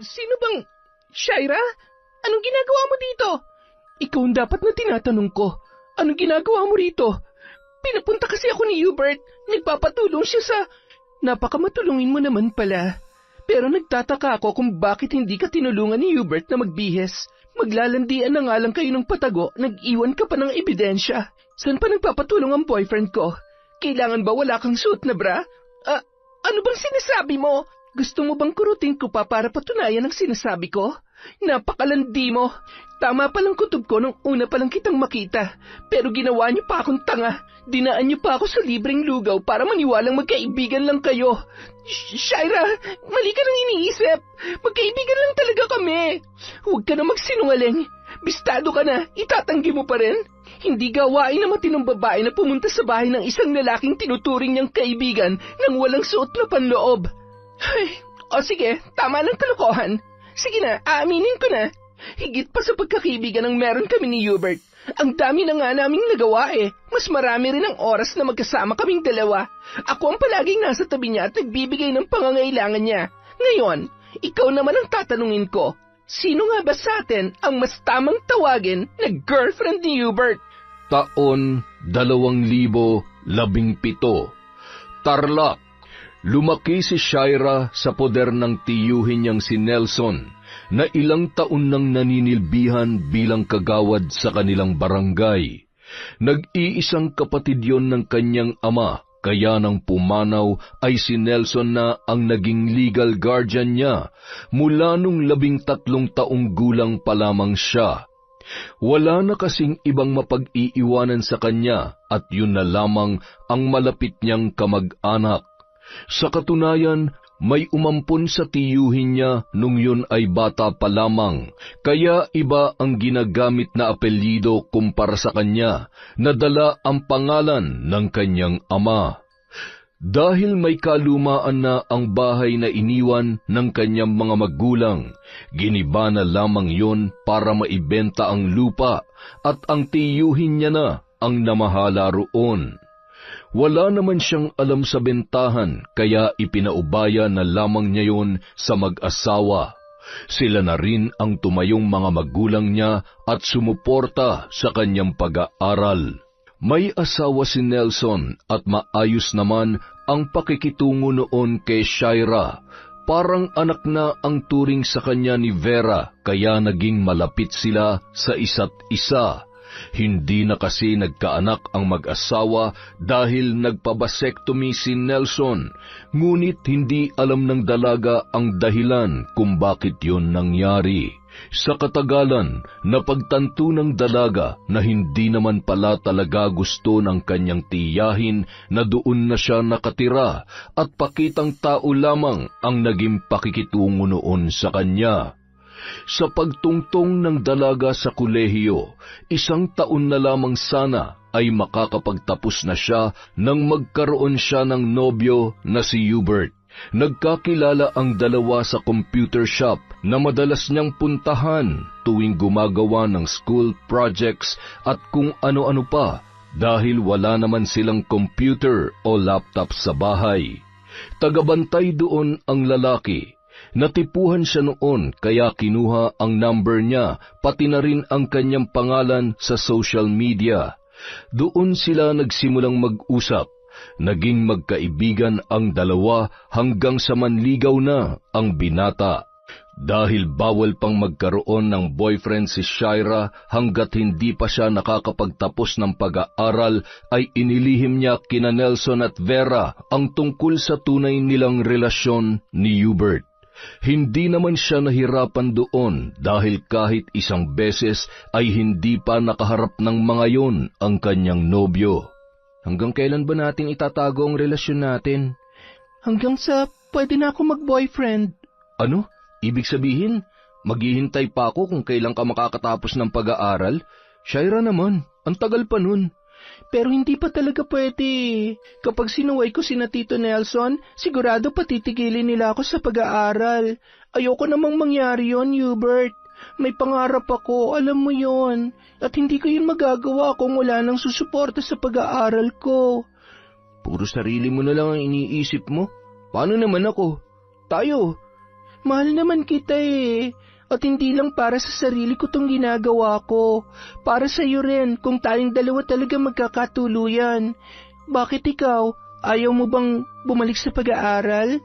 Sino bang... Shaira? Anong ginagawa mo dito? Ikaw ang dapat na tinatanong ko. Anong ginagawa mo rito? Pinapunta kasi ako ni Hubert. Nagpapatulong siya sa... Napakamatulungin mo naman pala. Pero nagtataka ako kung bakit hindi ka tinulungan ni Hubert na magbihes. Maglalandian na nga lang kayo ng patago, nag-iwan ka pa ng ebidensya. Saan pa nagpapatulong ang boyfriend ko? Kailangan ba wala kang suot na bra? Ano bang sinasabi mo? Gusto mo bang kurutin ko pa para patunayan ang sinasabi ko? Napakalandi mo. Tama palang kutob ko nung una palang kitang makita. Pero ginawa niyo pa akong tanga. Dinaan niyo pa ako sa libreng lugaw para maniwalang magkaibigan lang kayo. Shaira, mali ka nang iniisip. Magkaibigan lang talaga kami. Huwag ka na magsinungaling. Bistado ka na, itatanggi mo pa rin. Hindi gawain na matinong babae na pumunta sa bahay ng isang lalaking tinuturing niyang kaibigan nang walang suot na panloob. Ay, sige, tama ng kalokohan. Sige na, aaminin ko na. Higit pa sa pagkakaibigan ang meron kami ni Hubert. Ang dami na nga naming nagawa eh. Mas marami rin ang oras na magkasama kaming dalawa. Ako ang palaging nasa tabi niya at nagbibigay ng pangangailangan niya. Ngayon, ikaw naman ang tatanungin ko. Sino nga ba sa atin ang mas tamang tawagin na girlfriend ni Hubert? Taon 2017. Tarlac. Lumaki si Shaira sa poder ng tiyuhin niyang si Nelson, na ilang taon nang naninilbihan bilang kagawad sa kanilang barangay. Nag-iisang kapatid yon ng kanyang ama, kaya nang pumanaw ay si Nelson na ang naging legal guardian niya mula nung 13 taong gulang pa lamang siya. Wala na kasing ibang mapag-iiwanan sa kanya at yun na lamang ang malapit niyang kamag-anak. Sa katunayan, may umampon sa tiyuhin niya nung yun ay bata pa lamang, kaya iba ang ginagamit na apelyido kumpara sa kanya, na dala ang pangalan ng kanyang ama. Dahil may kalumaan na ang bahay na iniwan ng kanyang mga magulang, giniba na lamang yun para maibenta ang lupa at ang tiyuhin niya na ang namahala roon. Wala naman siyang alam sa bentahan, kaya ipinaubaya na lamang niya yon sa mag-asawa. Sila na rin ang tumayong mga magulang niya at sumuporta sa kanyang pag-aaral. May asawa si Nelson at maayos naman ang pakikitungo noon kay Shaira. Parang anak na ang turing sa kanya ni Vera, kaya naging malapit sila sa isa't isa. Hindi na kasi nagkaanak ang mag-asawa dahil nagpabasektomy si Nelson, ngunit hindi alam ng dalaga ang dahilan kung bakit yon nangyari. Sa katagalan, napagtanto ng dalaga na hindi naman pala talaga gusto ng kanyang tiyahin na doon na siya nakatira at pakitang tao lamang ang naging pakikitungo noon sa kanya. Sa pagtungtong ng dalaga sa kolehiyo, 1 taon na lamang sana ay makakapagtapos na siya nang magkaroon siya ng nobyo na si Hubert. Nagkakilala ang dalawa sa computer shop na madalas niyang puntahan tuwing gumagawa ng school projects at kung ano-ano pa dahil wala naman silang computer o laptop sa bahay. Tagabantay doon ang lalaki. Natipuhan siya noon kaya kinuha ang number niya pati na rin ang kanyang pangalan sa social media. Doon sila nagsimulang mag-usap. Naging magkaibigan ang dalawa hanggang sa manligaw na ang binata. Dahil bawal pang magkaroon ng boyfriend si Shaira hanggat hindi pa siya nakakapagtapos ng pag-aaral, ay inilihim niya kina Nelson at Vera ang tungkol sa tunay nilang relasyon ni Hubert. Hindi naman siya nahirapan doon dahil kahit isang beses ay hindi pa nakaharap ng mga yon ang kanyang nobyo. Hanggang kailan ba natin itatago ang relasyon natin? Hanggang sa pwede na ako mag-boyfriend. Ano? Ibig sabihin, maghihintay pa ako kung kailan ka makakatapos ng pag-aaral? Shaira naman, ang tagal pa nun. Pero hindi pa talaga pwede. Kapag sinuway ko sina Tito Nelson, sigurado patitigilin nila ako sa pag-aaral. Ayoko namang mangyari yon, Hubert. May pangarap ako, alam mo yon. At hindi ko yun magagawa kung wala nang susuporta sa pag-aaral ko. Puro sarili mo na lang ang iniisip mo. Paano naman ako? Tayo. Mahal naman kita eh. At hindi lang para sa sarili ko tong ginagawa ko. Para sa'yo rin kung tayong dalawa talaga magkakatuluyan. Bakit ikaw? Ayaw mo bang bumalik sa pag-aaral?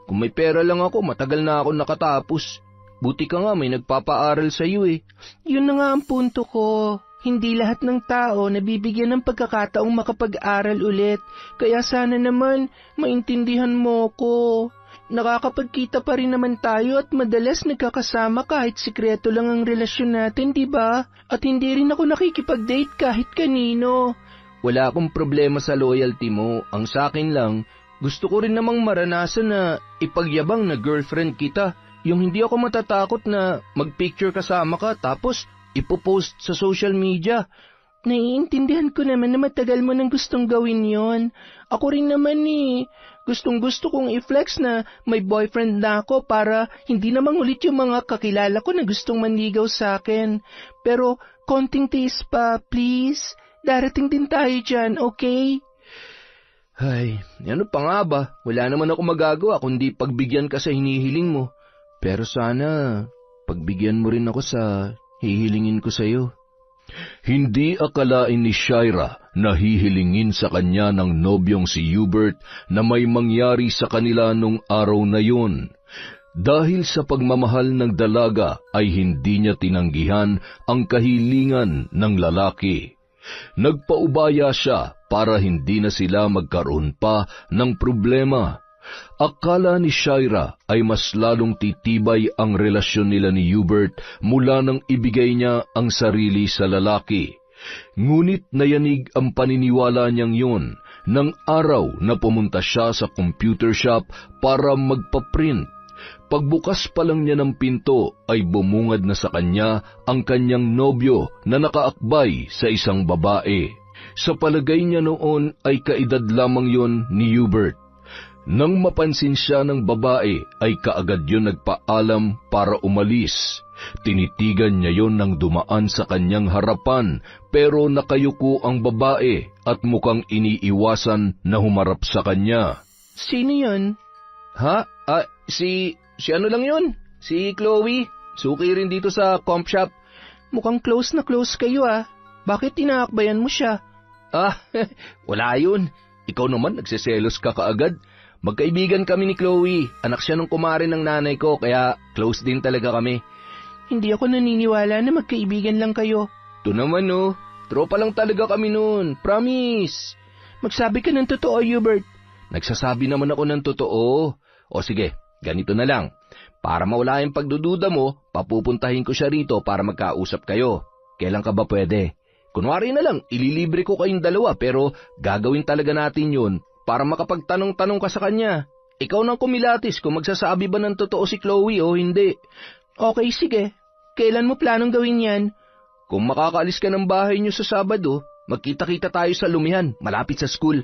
Kung may pera lang ako, matagal na ako nakatapos. Buti ka nga may nagpapaaral sa'yo eh. Yun na nga ang punto ko. Hindi lahat ng tao nabibigyan ng pagkakataong makapag-aral ulit. Kaya sana naman maintindihan mo ko. Nakakapagkita pa rin naman tayo at madalas nagkakasama kahit sikreto lang ang relasyon natin, di ba? At hindi rin ako nakikipag-date kahit kanino. Wala akong problema sa loyalty mo. Ang sakin lang, gusto ko rin namang maranasan na ipagyabang na girlfriend kita. Yung hindi ako matatakot na mag-picture kasama ka tapos ipopost sa social media. Naiintindihan ko naman na matagal mo nang gustong gawin yon. Ako rin naman eh. Gustong-gusto kong i-flex na may boyfriend na ako para hindi naman ulit yung mga kakilala ko na gustong manligaw sa akin. Pero konting tiis pa, please. Darating din tayo dyan, okay? Ay, ano pa nga ba? Wala naman ako magagawa kundi pagbigyan ka sa hinihiling mo. Pero sana, pagbigyan mo rin ako sa hihilingin ko sa'yo. Hindi akalain ni Shaira na hihilingin sa kanya ng nobyong si Hubert na may mangyari sa kanila nung araw na yun. Dahil sa pagmamahal ng dalaga ay hindi niya tinanggihan ang kahilingan ng lalaki. Nagpaubaya siya para hindi na sila magkaroon pa ng problema. Akala ni Shaira ay mas lalong titibay ang relasyon nila ni Hubert mula nang ibigay niya ang sarili sa lalaki. Ngunit nayanig ang paniniwala niyang yun ng araw na pumunta siya sa computer shop para magpa-print. Pagbukas pa lang niya ng pinto ay bumungad na sa kanya ang kanyang nobyo na nakaakbay sa isang babae. Sa palagay niya noon ay kaedad lamang yon ni Hubert. Nang mapansin siya ng babae ay kaagad yon nagpaalam para umalis. Tinitigan niya yon nang dumaan sa kanyang harapan pero nakayuko ang babae at mukhang iniiwasan na humarap sa kanya. Sino yun? Ha? Si ano lang yun? Si Chloe. Suki rin dito sa comp shop. Mukhang close na close kayo ah. Bakit tinaakbayan mo siya? Wala yun. Ikaw naman nagseselos ka kaagad. Magkaibigan kami ni Chloe. Anak siya nung kumare ng nanay ko, kaya close din talaga kami. Hindi ako naniniwala na magkaibigan lang kayo. Ito naman no. Tropa lang talaga kami noon. Promise. Magsabi ka ng totoo, Hubert. Nagsasabi naman ako ng totoo. O sige, ganito na lang. Para mawala yung pagdududa mo, papupuntahin ko siya rito para magkausap kayo. Kailan ka ba pwede? Kunwari na lang, ililibre ko kayong dalawa pero gagawin talaga natin yun para makapagtanong-tanong ka sa kanya. Ikaw nang kumilatis kung magsasabi ba ng totoo si Chloe o hindi. Okay, sige. Kailan mo planong gawin yan? Kung makakaalis ka ng bahay niyo sa Sabado, magkita-kita tayo sa Lumihan, malapit sa school.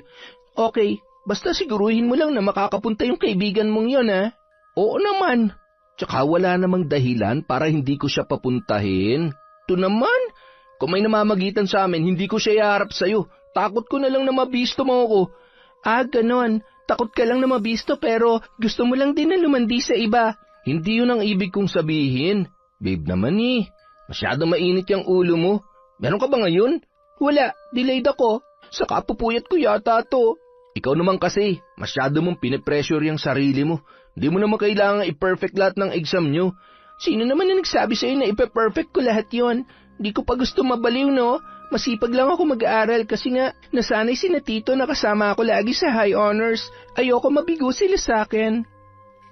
Okay, basta siguruhin mo lang na makakapunta yung kaibigan mong yon ha? Oo naman. Tsaka wala namang dahilan para hindi ko siya papuntahin. Ito naman, kung may namamagitan sa amin, hindi ko siya iharap sa'yo. Takot ko na lang na mabisto mo ako. Ganon. Takot ka lang na mabisto pero gusto mo lang din na lumandi sa iba. Hindi yun ang ibig kong sabihin. Babe naman masyado mainit yung ulo mo. Meron ka ba ngayon? Wala, delayed ako. Saka pupuyat ko yata to. Ikaw naman kasi, masyado mong pinipressure yung sarili mo. Hindi mo naman kailangan i-perfect lahat ng exam nyo. Sino naman na nagsabi sa'yo na ipe-perfect ko lahat yon? Di ko pa gusto mabaliw, no? Masipag lang ako mag-aaral kasi nga nasanay si na Tito na kasama ako lagi sa high honors. Ayoko mabigo sila sa akin.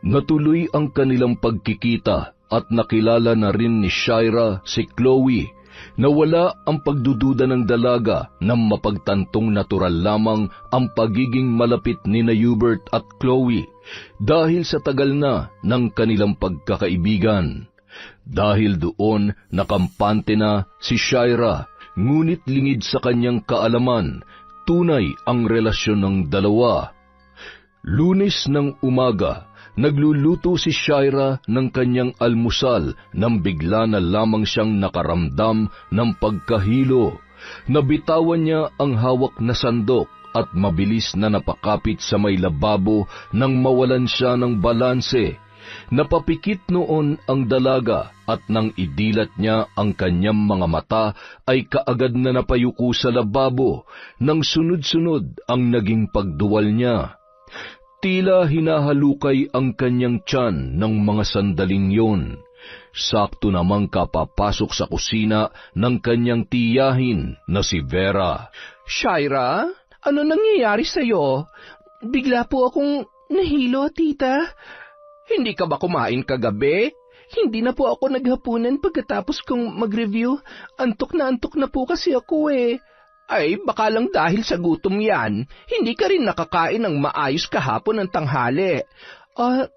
Natuloy ang kanilang pagkikita at nakilala na rin ni Shaira si Chloe na wala ang pagdududa ng dalaga na mapagtantong natural lamang ang pagiging malapit ni na Hubert at Chloe dahil sa tagal na ng kanilang pagkakaibigan. Dahil doon nakampante na si Shaira, ngunit lingid sa kanyang kaalaman, tunay ang relasyon ng dalawa. Lunes ng umaga, nagluluto si Shaira ng kanyang almusal nang bigla na lamang siyang nakaramdam ng pagkahilo. Nabitawan niya ang hawak na sandok at mabilis na napakapit sa may lababo nang mawalan siya ng balanse. Napapikit noon ang dalaga at nang idilat niya ang kanyang mga mata ay kaagad na napayuko sa lababo nang sunod-sunod ang naging pagduwal niya. Tila hinahalukay ang kanyang tiyan ng mga sandaling yon. Sakto namang kapapasok sa kusina ng kanyang tiyahin na si Vera. Shaira, ano nangyayari sa'yo? Bigla po akong nahilo, tita. Hindi ka ba kumain kagabi? Hindi na po ako naghapunan pagkatapos kong mag-review. Antok na po kasi ako eh. Ay, baka lang dahil sa gutom yan. Hindi ka rin nakakain ng maayos kahapon ng tanghali.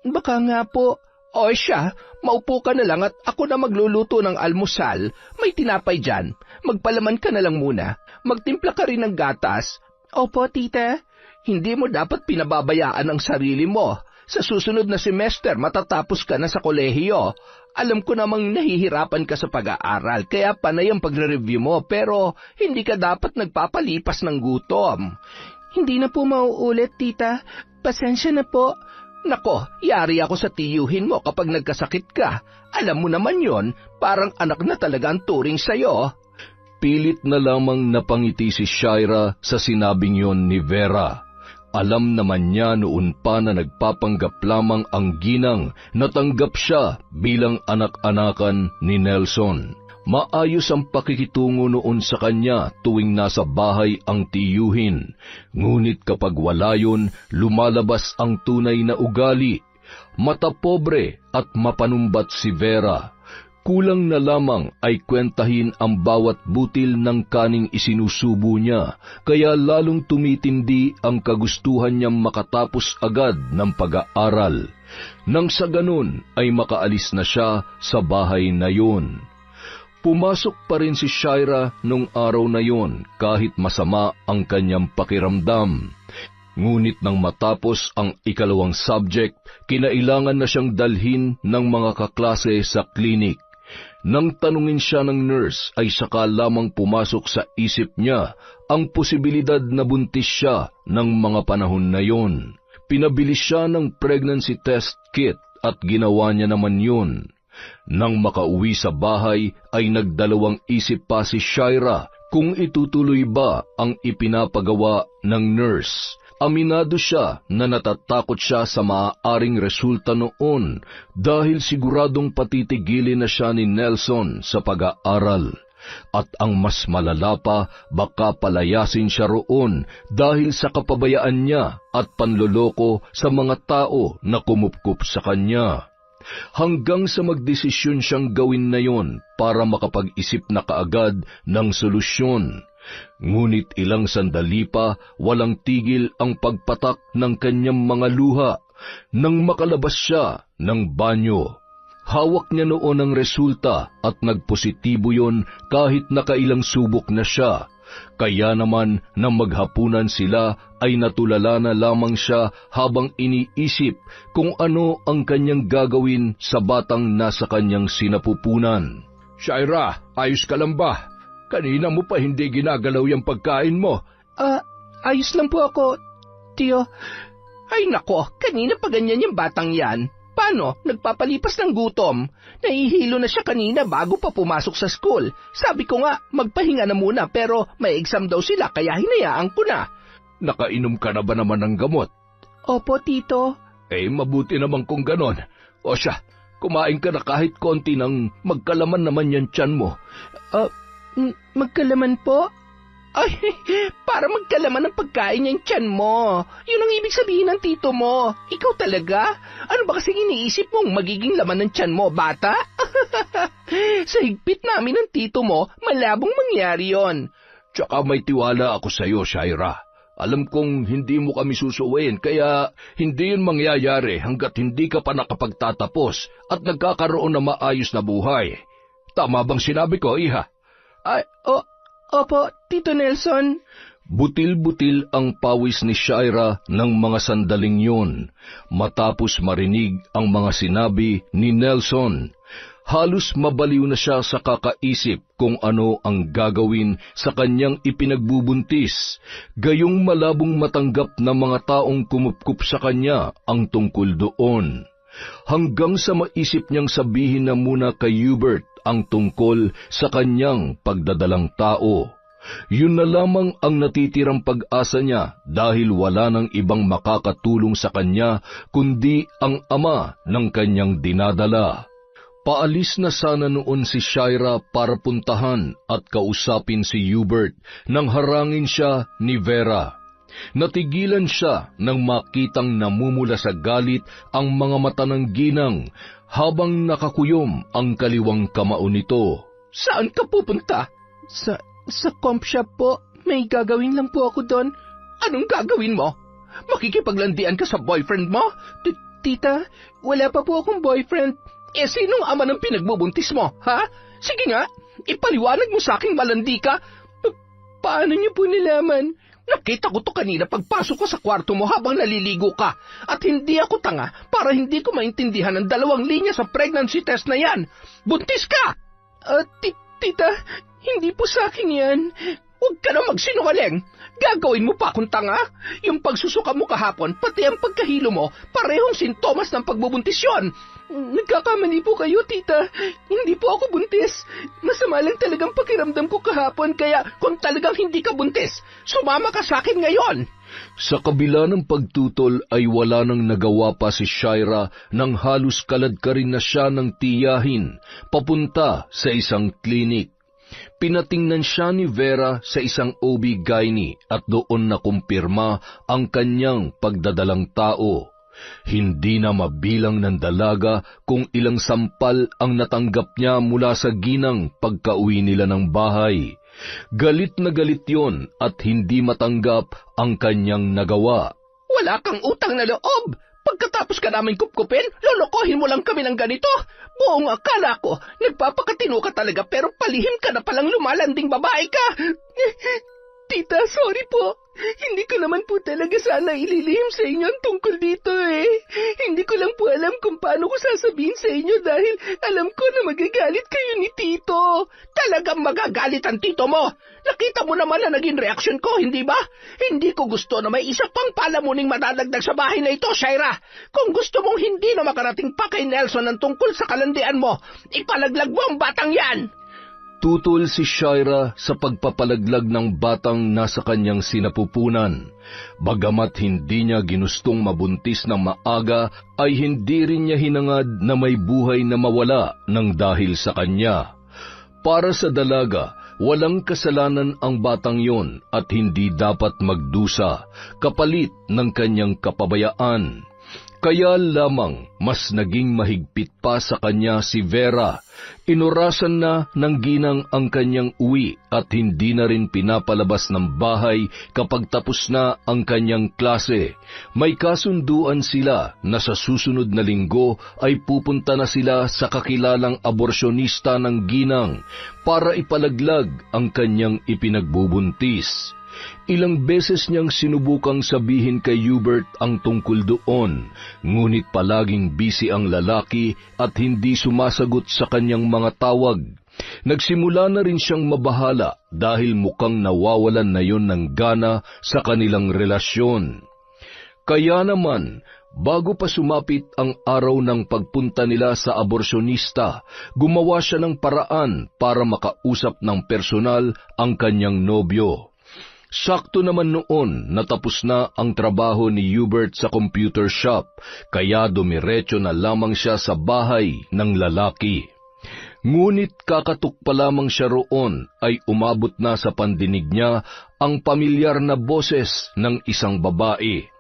Baka nga po. O siya, maupo ka na lang at ako na magluluto ng almusal. May tinapay dyan. Magpalaman ka na lang muna. Magtimpla ka rin ng gatas. Opo, tita. Hindi mo dapat pinababayaan ang sarili mo. Sa susunod na semester, matatapos ka na sa kolehiyo. Alam ko namang nahihirapan ka sa pag-aaral, kaya panay ang pagre-review mo, pero hindi ka dapat nagpapalipas ng gutom. Hindi na po mauulit, tita. Pasensya na po. Nako, yari ako sa tiyuhin mo kapag nagkasakit ka. Alam mo naman yon, parang anak na talaga ang turing sa'yo. Pilit na lamang napangiti si Shaira sa sinabing yon ni Vera. Alam naman niya noon pa na nagpapanggap lamang ang ginang na tanggap siya bilang anak-anakan ni Nelson. Maayos ang pakikitungo noon sa kanya tuwing nasa bahay ang tiyuhin. Ngunit kapag wala yun, lumalabas ang tunay na ugali. Matapobre at mapanumbat si Vera. Kulang na lamang ay kwentahin ang bawat butil ng kaning isinusubo niya, kaya lalong tumitindi ang kagustuhan niyang makatapos agad ng pag-aaral. Nang sa ganun ay makaalis na siya sa bahay na yun. Pumasok pa rin si Shaira nung araw na yon kahit masama ang kanyang pakiramdam. Ngunit nang matapos ang ikalawang subject, kinailangan na siyang dalhin ng mga kaklase sa klinik. Nang tanungin siya ng nurse ay saka lamang pumasok sa isip niya ang posibilidad na buntis siya ng mga panahon na yon. Pinabili siya ng pregnancy test kit at ginawa niya naman yun. Nang makauwi sa bahay ay nagdalawang isip pa si Shaira kung itutuloy ba ang ipinapagawa ng nurse. Aminado siya na natatakot siya sa maaaring resulta noon dahil siguradong patitigilin na siya ni Nelson sa pag-aaral. At ang mas malala pa, baka palayasin siya roon dahil sa kapabayaan niya at panloloko sa mga tao na kumupkup sa kanya. Hanggang sa magdesisyon siyang gawin na yon para makapag-isip na kaagad ng solusyon. Ngunit ilang sandali pa, walang tigil ang pagpatak ng kanyang mga luha nang makalabas siya ng banyo. Hawak niya noon ang resulta at nagpositibo yon kahit nakailang subok na siya. Kaya naman nang maghapunan sila ay natulala na lamang siya habang iniisip kung ano ang kanyang gagawin sa batang nasa kanyang sinapupunan. Shaira, ayos ka lang ba? Kanina mo pa hindi ginagalaw yung pagkain mo. Ayos lang po ako, tiyo. Ay nako, kanina pa ganyan yung batang yan. Paano? Nagpapalipas ng gutom. Nahihilo na siya kanina bago pa pumasok sa school. Sabi ko nga, magpahinga na muna pero may exam daw sila kaya hinayaan ko na. Nakainom ka na ba naman ng gamot? Opo, tito. Mabuti naman kung ganon. O siya, kumain ka na kahit konti nang magkalaman naman yan tiyan mo. Magkalaman po? Ay, para magkalaman ng pagkain yung tiyan mo. Yun ang ibig sabihin ng tito mo. Ikaw talaga? Ano ba kasing iniisip mong magiging laman ng tiyan mo, bata? Sa higpit namin ng tito mo, malabong mangyari yon. Tsaka may tiwala ako sa iyo, Shaira. Alam kong hindi mo kami susuwain, kaya hindi yun mangyayari hanggat hindi ka pa nakapagtatapos at nagkakaroon na maayos na buhay. Tama bang sinabi ko, iha? Opo, Tito Nelson. Butil-butil ang pawis ni Shaira ng mga sandaling yun, matapos marinig ang mga sinabi ni Nelson. Halos mabaliw na siya sa kakaisip kung ano ang gagawin sa kanyang ipinagbubuntis, gayong malabong matanggap ng mga taong kumupkup sa kanya ang tungkol doon. hanggang sa maisip niyang sabihin na muna kay Hubert ang tungkol sa kanyang pagdadalang tao. Yun na lamang ang natitirang pag-asa niya dahil wala nang ibang makakatulong sa kanya kundi ang ama ng kanyang dinadala. Paalis na sana noon si Shira para puntahan at kausapin si Hubert nang harangin siya ni Vera. Natigilan siya nang makitang namumula sa galit ang mga mata ng ginang habang nakakuyom ang kaliwang kamao nito. Saan ka pupunta? Sa comp shop po. May gagawin lang po ako doon. Anong gagawin mo? Makikipaglandian ka sa boyfriend mo? Tita, wala pa po akong boyfriend. Sinong ama ng pinagbubuntis mo, ha? Sige nga, ipaliwanag mo sa aking malandi ka. Paano niyo po nilaman? Nakita ko to kanina pagpasok ko sa kwarto mo habang naliligo ka. At hindi ako tanga para hindi ko maintindihan ang 2 linya sa pregnancy test na yan. Buntis ka! Tita, hindi po sa akin yan. Huwag ka na magsinungaling. Gagawin mo pa akong tanga? Yung pagsusuka mo kahapon, pati ang pagkahilo mo, parehong sintomas ng pagbubuntis yun. Nagkakamali po kayo, tita. Hindi po ako buntis. Masama lang talagang pakiramdam ko kahapon, kaya kung talagang hindi ka buntis, sumama ka sa akin ngayon. Sa kabila ng pagtutol ay wala nang nagawa pa si Shira nang halos kaladkarin na siya ng tiyahin papunta sa isang klinik. Pinatingnan siya ni Vera sa isang OB-GYN at doon nakumpirma ang kanyang pagdadalang tao. Hindi na mabilang ng dalaga kung ilang sampal ang natanggap niya mula sa ginang pagkauwi nila ng bahay. Galit na galit yon at hindi matanggap ang kanyang nagawa. Wala kang utang na loob. Pagkatapos ka namin kupkupin, lolokohin mo lang kami ng ganito. Buong akala ko, nagpapakatino ka talaga pero palihim ka na palang lumalanding babae ka. Tita, sorry po. Hindi ko naman po talaga sana ililihim sa inyo ang tungkol dito eh. Hindi ko lang po alam kung paano ko sasabihin sa inyo dahil alam ko na magagalit kayo ni Tito. Talagang magagalit ang tito mo. Nakita mo naman na naging reaksyon ko, hindi ba? Hindi ko gusto na may isa pang palamuning madadagdag sa bahay na ito, Shira. Kung gusto mong hindi na makarating pa kay Nelson ang tungkol sa kalandian mo, ipalaglag mo ang batang yan. Tutol si Shira sa pagpapalaglag ng batang nasa kanyang sinapupunan. Bagamat hindi niya ginustong mabuntis ng maaga, ay hindi rin niya hinangad na may buhay na mawala ng dahil sa kanya. Para sa dalaga, walang kasalanan ang batang yon at hindi dapat magdusa, kapalit ng kanyang kapabayaan. Kaya lamang mas naging mahigpit pa sa kanya si Vera. Inurasan na ng ginang ang kanyang uwi at hindi na rin pinapalabas ng bahay kapag tapos na ang kanyang klase. May kasunduan sila na sa susunod na linggo ay pupunta na sila sa kakilalang aborsyonista ng ginang para ipalaglag ang kanyang ipinagbubuntis. Ilang beses niyang sinubukang sabihin kay Hubert ang tungkol doon, ngunit palaging busy ang lalaki at hindi sumasagot sa kanyang mga tawag. Nagsimula na rin siyang mabahala dahil mukhang nawawalan na yon ng gana sa kanilang relasyon. Kaya naman, bago pa sumapit ang araw ng pagpunta nila sa aborsyonista, gumawa siya ng paraan para makausap ng personal ang kanyang nobyo. Sakto naman noon natapos na ang trabaho ni Hubert sa computer shop, kaya dumiretso na lamang siya sa bahay ng lalaki. Ngunit kakatok pa lamang siya roon ay umabot na sa pandinig niya ang pamilyar na boses ng isang babae.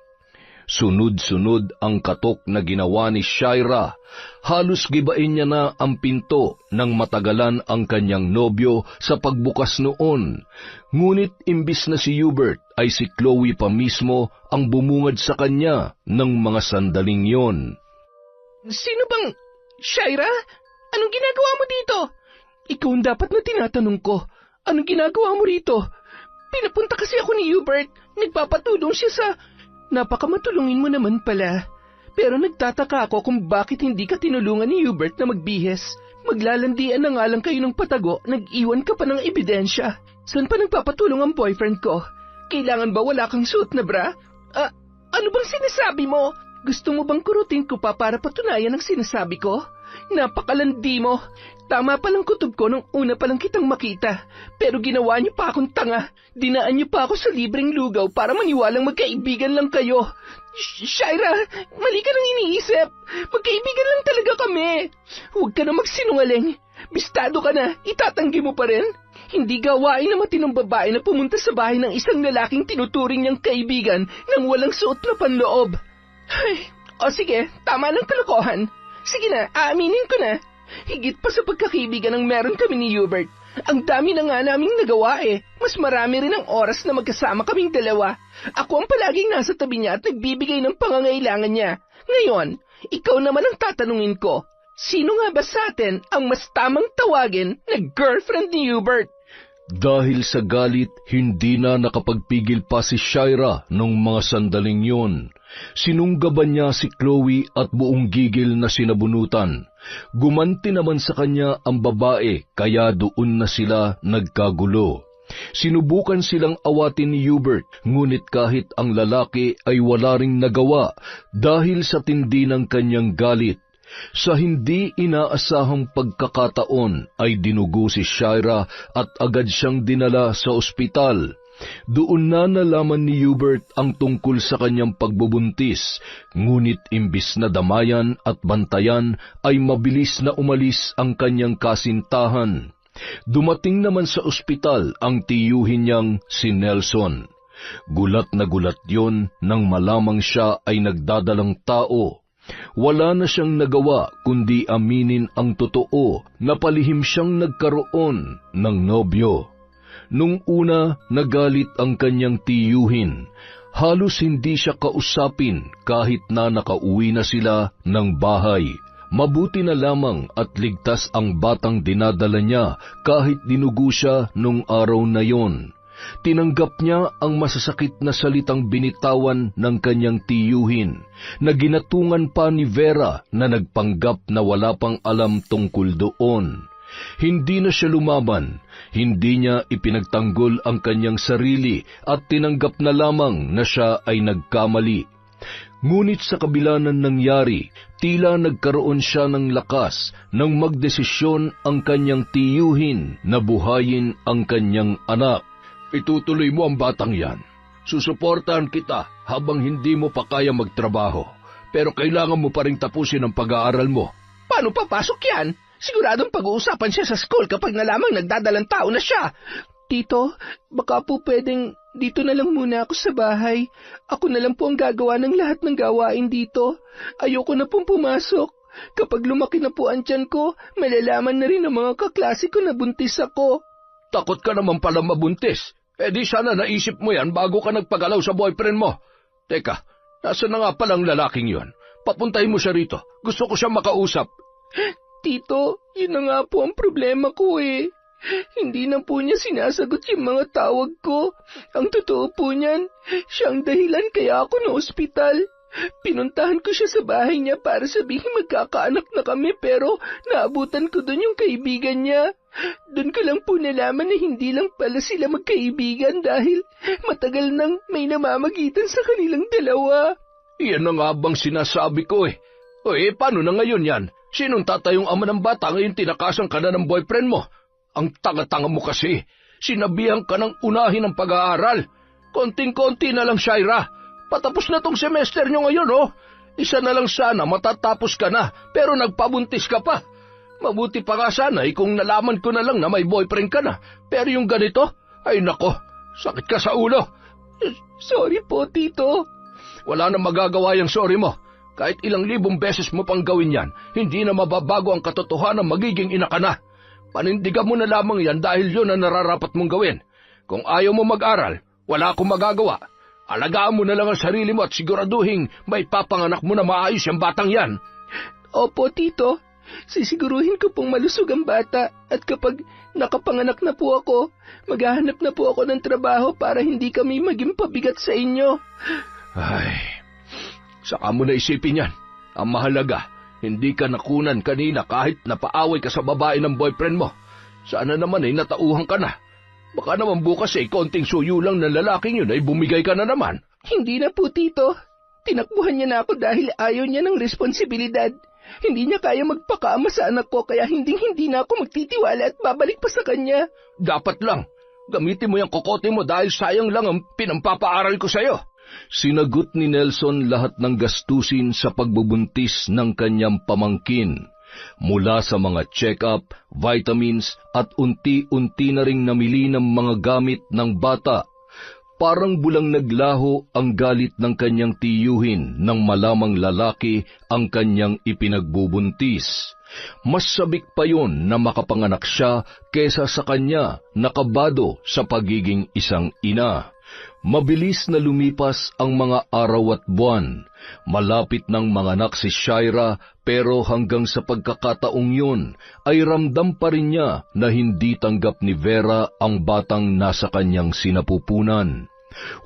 Sunod-sunod ang katok na ginawa ni Shira. Halos gibain niya na ang pinto nang matagalan ang kanyang nobyo sa pagbukas noon. Ngunit imbis na si Hubert ay si Chloe pa mismo ang bumungad sa kanya ng mga sandaling yon. Sino bang... Shira? Anong ginagawa mo dito? Ikaw ang dapat na tinatanong ko. Anong ginagawa mo rito? Pinapunta kasi ako ni Hubert. Nagpapatulong siya sa... Napakamatulungin mo naman pala. Pero nagtataka ako kung bakit hindi ka tinulungan ni Hubert na magbihes. Maglalandian na nga lang kayo ng patago, nag-iwan ka pa ng ebidensya. Saan pa nagpapatulong ang boyfriend ko? Kailangan ba wala kang suot na bra? Ano bang sinasabi mo? Gusto mo bang kurutin ko pa para patunayan ang sinasabi ko? Napakalandi mo. Tama palang kutob ko nung una palang kitang makita. Pero ginawa niyo pa akong tanga. Dinaan niyo pa ako sa libreng lugaw para maniwalang magkaibigan lang kayo. Shaira, mali ka nang iniisip. Magkaibigan lang talaga kami. Huwag ka na magsinungaling. Bistado ka na, itatanggi mo pa rin. Hindi gawain na matinong babae na pumunta sa bahay ng isang lalaking tinuturing niyang kaibigan nang walang suot na panloob. Ay, o sige, tama ng kalokohan. Sige na, aaminin ko na. Higit pa sa pagkakaibigan ang meron kami ni Hubert. Ang dami na nga naming nagawa eh. Mas marami rin ang oras na magkasama kaming dalawa. Ako ang palaging nasa tabi niya at nagbibigay ng pangangailangan niya. Ngayon, ikaw naman ang tatanungin ko. Sino nga ba sa atin ang mas tamang tawagin na girlfriend ni Hubert? Dahil sa galit, hindi na nakapagpigil pa si Shaira nung mga sandaling yun. Sinunggaban niya si Chloe at buong gigil na sinabunutan. Gumanti naman sa kanya ang babae, kaya doon na sila nagkagulo. Sinubukan silang awatin ni Hubert, ngunit kahit ang lalaki ay wala ring nagawa dahil sa tindi ng kanyang galit. Sa hindi inaasahang pagkakataon ay dinugo si Shaira at agad siyang dinala sa ospital. Doon na nalaman ni Hubert ang tungkol sa kanyang pagbubuntis, ngunit imbis na damayan at bantayan ay mabilis na umalis ang kanyang kasintahan. Dumating naman sa ospital ang tiyuhin niyang si Nelson. Gulat na gulat yon nang malamang siya ay nagdadalang tao. Wala na siyang nagawa kundi aminin ang totoo na palihim siyang nagkaroon ng nobyo. Nung una, nagalit ang kanyang tiyuhin. Halos hindi siya kausapin kahit na nakauwi na sila ng bahay. Mabuti na lamang at ligtas ang batang dinadala niya kahit dinugo siya nung araw na yon. Tinanggap niya ang masasakit na salitang binitawan ng kanyang tiyuhin, na ginatungan pa ni Vera na nagpanggap na wala pang alam tungkol doon. Hindi na siya lumaban, hindi niya ipinagtanggol ang kanyang sarili at tinanggap na lamang na siya ay nagkamali. Ngunit sa kabila ng nangyari, tila nagkaroon siya ng lakas nang magdesisyon ang kanyang tiyuhin na buhayin ang kanyang anak. Itutuloy mo ang batang yan. Susuportahan kita habang hindi mo pa kaya magtrabaho. Pero kailangan mo pa rin tapusin ang pag-aaral mo. Paano papasok yan? Siguradong pag-uusapan siya sa school kapag nalamang nagdadalang tao na siya. Tito, baka po pwedeng dito na lang muna ako sa bahay. Ako na lang po ang gagawa ng lahat ng gawain dito. Ayoko na pong pumasok. Kapag lumaki na po ang tiyan ko, malalaman na rin ng mga kaklase ko na buntis ako. Takot ka naman pala mabuntis. Di sana naisip mo yan bago ka nagpagalaw sa boyfriend mo. Teka, nasa na nga palang lalaking yon? Papuntahin mo siya rito. Gusto ko siya makausap. Tito, yun na nga po ang problema ko eh. Hindi na po niya sinasagot yung mga tawag ko. Ang totoo po niyan, siyang dahilan kaya ako na ospital. Pinuntahan ko siya sa bahay niya para sabihin magkakaanak na kami pero naabutan ko doon yung kaibigan niya. Doon ko lang po nalaman na hindi lang pala sila magkaibigan dahil matagal nang may namamagitan sa kanilang dalawa. Iyan na nga bang sinasabi ko eh. Paano na ngayon yan? Sinong tatayong ama ng bata ngayon tinakasan ka na ng boyfriend mo? Ang tanga-tanga mo kasi. Sinabihan ka ng unahin ang pag-aaral. Konting-konti na lang, Shaira. Patapos na tong semester nyo ngayon, oh. Isa na lang sana matatapos ka na, pero nagpabuntis ka pa. Mabuti pa nga sana kung nalaman ko na lang na may boyfriend ka na. Pero yung ganito, ay nako, sakit ka sa ulo. Sorry po, Tito. Wala na magagawa yung sorry mo. Kahit ilang libong beses mo pang gawin yan, hindi na mababago ang katotohanan magiging ina ka na. Panindigan mo na lamang yan dahil yun ang nararapat mong gawin. Kung ayaw mo mag-aral, wala akong magagawa. Alagaan mo na lang ang sarili mo at siguraduhin may papanganak mo na maayos yung batang yan. Opo, Tito. Sisiguruhin ko pong malusog ang bata at kapag nakapanganak na po ako, maghahanap na po ako ng trabaho para hindi kami maging pabigat sa inyo. Ay, saka mo na isipin yan. Ang mahalaga, hindi ka nakunan kanina kahit napaaway ka sa babae ng boyfriend mo. Sana naman ay natauhan ka na. Baka naman bukas konting suyo lang ng lalaking yun ay bumigay ka na naman. Hindi na po, Tito. Tinakbuhan niya na ako dahil ayaw niya ng responsibilidad. Hindi niya kaya magpakaama sa anak ko kaya hindi na ako magtitiwala at babalik pa sa kanya. Dapat lang. Gamitin mo yung kokote mo dahil sayang lang ang pinampapaaral ko sa'yo. Sinagot ni Nelson lahat ng gastusin sa pagbubuntis ng kanyang pamangkin. Mula sa mga check-up, vitamins at unti-unti na ring namili ng mga gamit ng bata. Parang bulang naglaho ang galit ng kanyang tiyuhin nang malamang lalaki ang kanyang ipinagbubuntis. Mas sabik pa yon na makapanganak siya kesa sa kanya nakabado sa pagiging isang ina. Mabilis na lumipas ang mga araw at buwan. Malapit nang manganak si Shaira pero hanggang sa pagkakataong yun ay ramdam pa rin niya na hindi tanggap ni Vera ang batang nasa kanyang sinapupunan.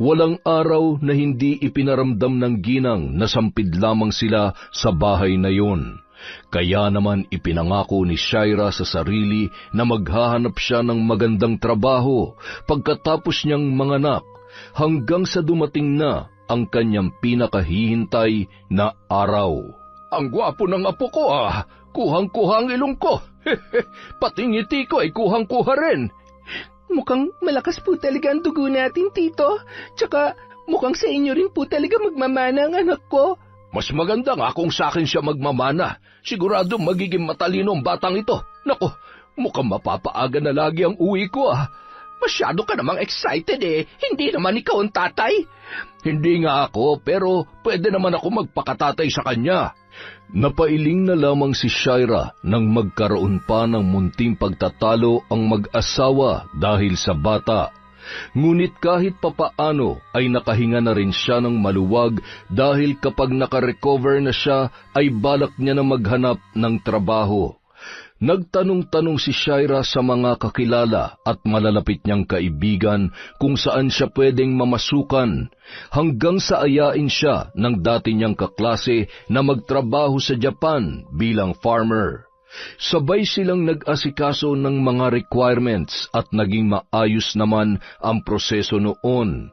Walang araw na hindi ipinaramdam ng ginang na sampid lamang sila sa bahay na yun. Kaya naman ipinangako ni Shaira sa sarili na maghahanap siya ng magandang trabaho pagkatapos niyang manganak hanggang sa dumating na ang kanyang pinakahihintay na araw. Ang gwapo ng apo ko kuhang-kuha ang ilong ko. Pati ngiti ko ay kuhang-kuha rin. Mukhang malakas po talaga ang dugo natin, Tito. Tsaka mukhang sa inyo rin po talaga magmamana ang anak ko. Mas maganda nga kung sa akin siya magmamana. Sigurado magiging matalino ang batang ito. Nako, mukhang mapapaaga na lagi ang uwi ko Masyado ka namang excited Hindi naman ikaw ang tatay. Hindi nga ako, pero pwede naman ako magpakatatay sa kanya. Napailing na lamang si Shaira nang magkaroon pa ng munting pagtatalo ang mag-asawa dahil sa bata. Ngunit kahit papaano ay nakahinga na rin siya ng maluwag dahil kapag nakarecover na siya ay balak niya na maghanap ng trabaho. Nagtanong-tanong si Shaira sa mga kakilala at malalapit niyang kaibigan kung saan siya pwedeng mamasukan, hanggang sa ayain siya ng dati niyang kaklase na magtrabaho sa Japan bilang farmer. Sabay silang nag-asikaso ng mga requirements at naging maayos naman ang proseso noon.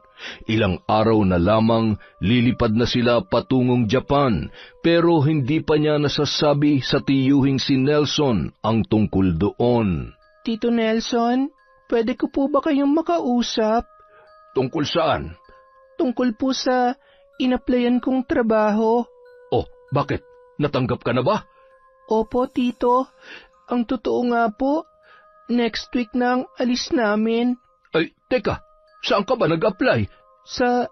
Ilang araw na lamang lilipad na sila patungong Japan, pero hindi pa niya nasasabi sa tiyuhing si Nelson ang tungkol doon. Tito Nelson, pwede ko po ba kayong makausap? Tungkol saan? Tungkol po sa inaplayan kong trabaho. Oh, bakit? Natanggap ka na ba? Opo, Tito. Ang totoo nga po, next week na ang alis namin. Ay, teka, saan ka ba nag-apply? Sa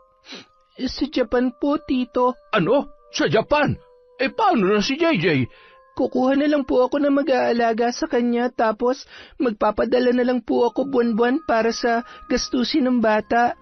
Japan po, Tito. Ano? Sa Japan? Paano na si JJ? Kukuha na lang po ako na mag-aalaga sa kanya tapos magpapadala na lang po ako buwan-buwan para sa gastusin ng bata.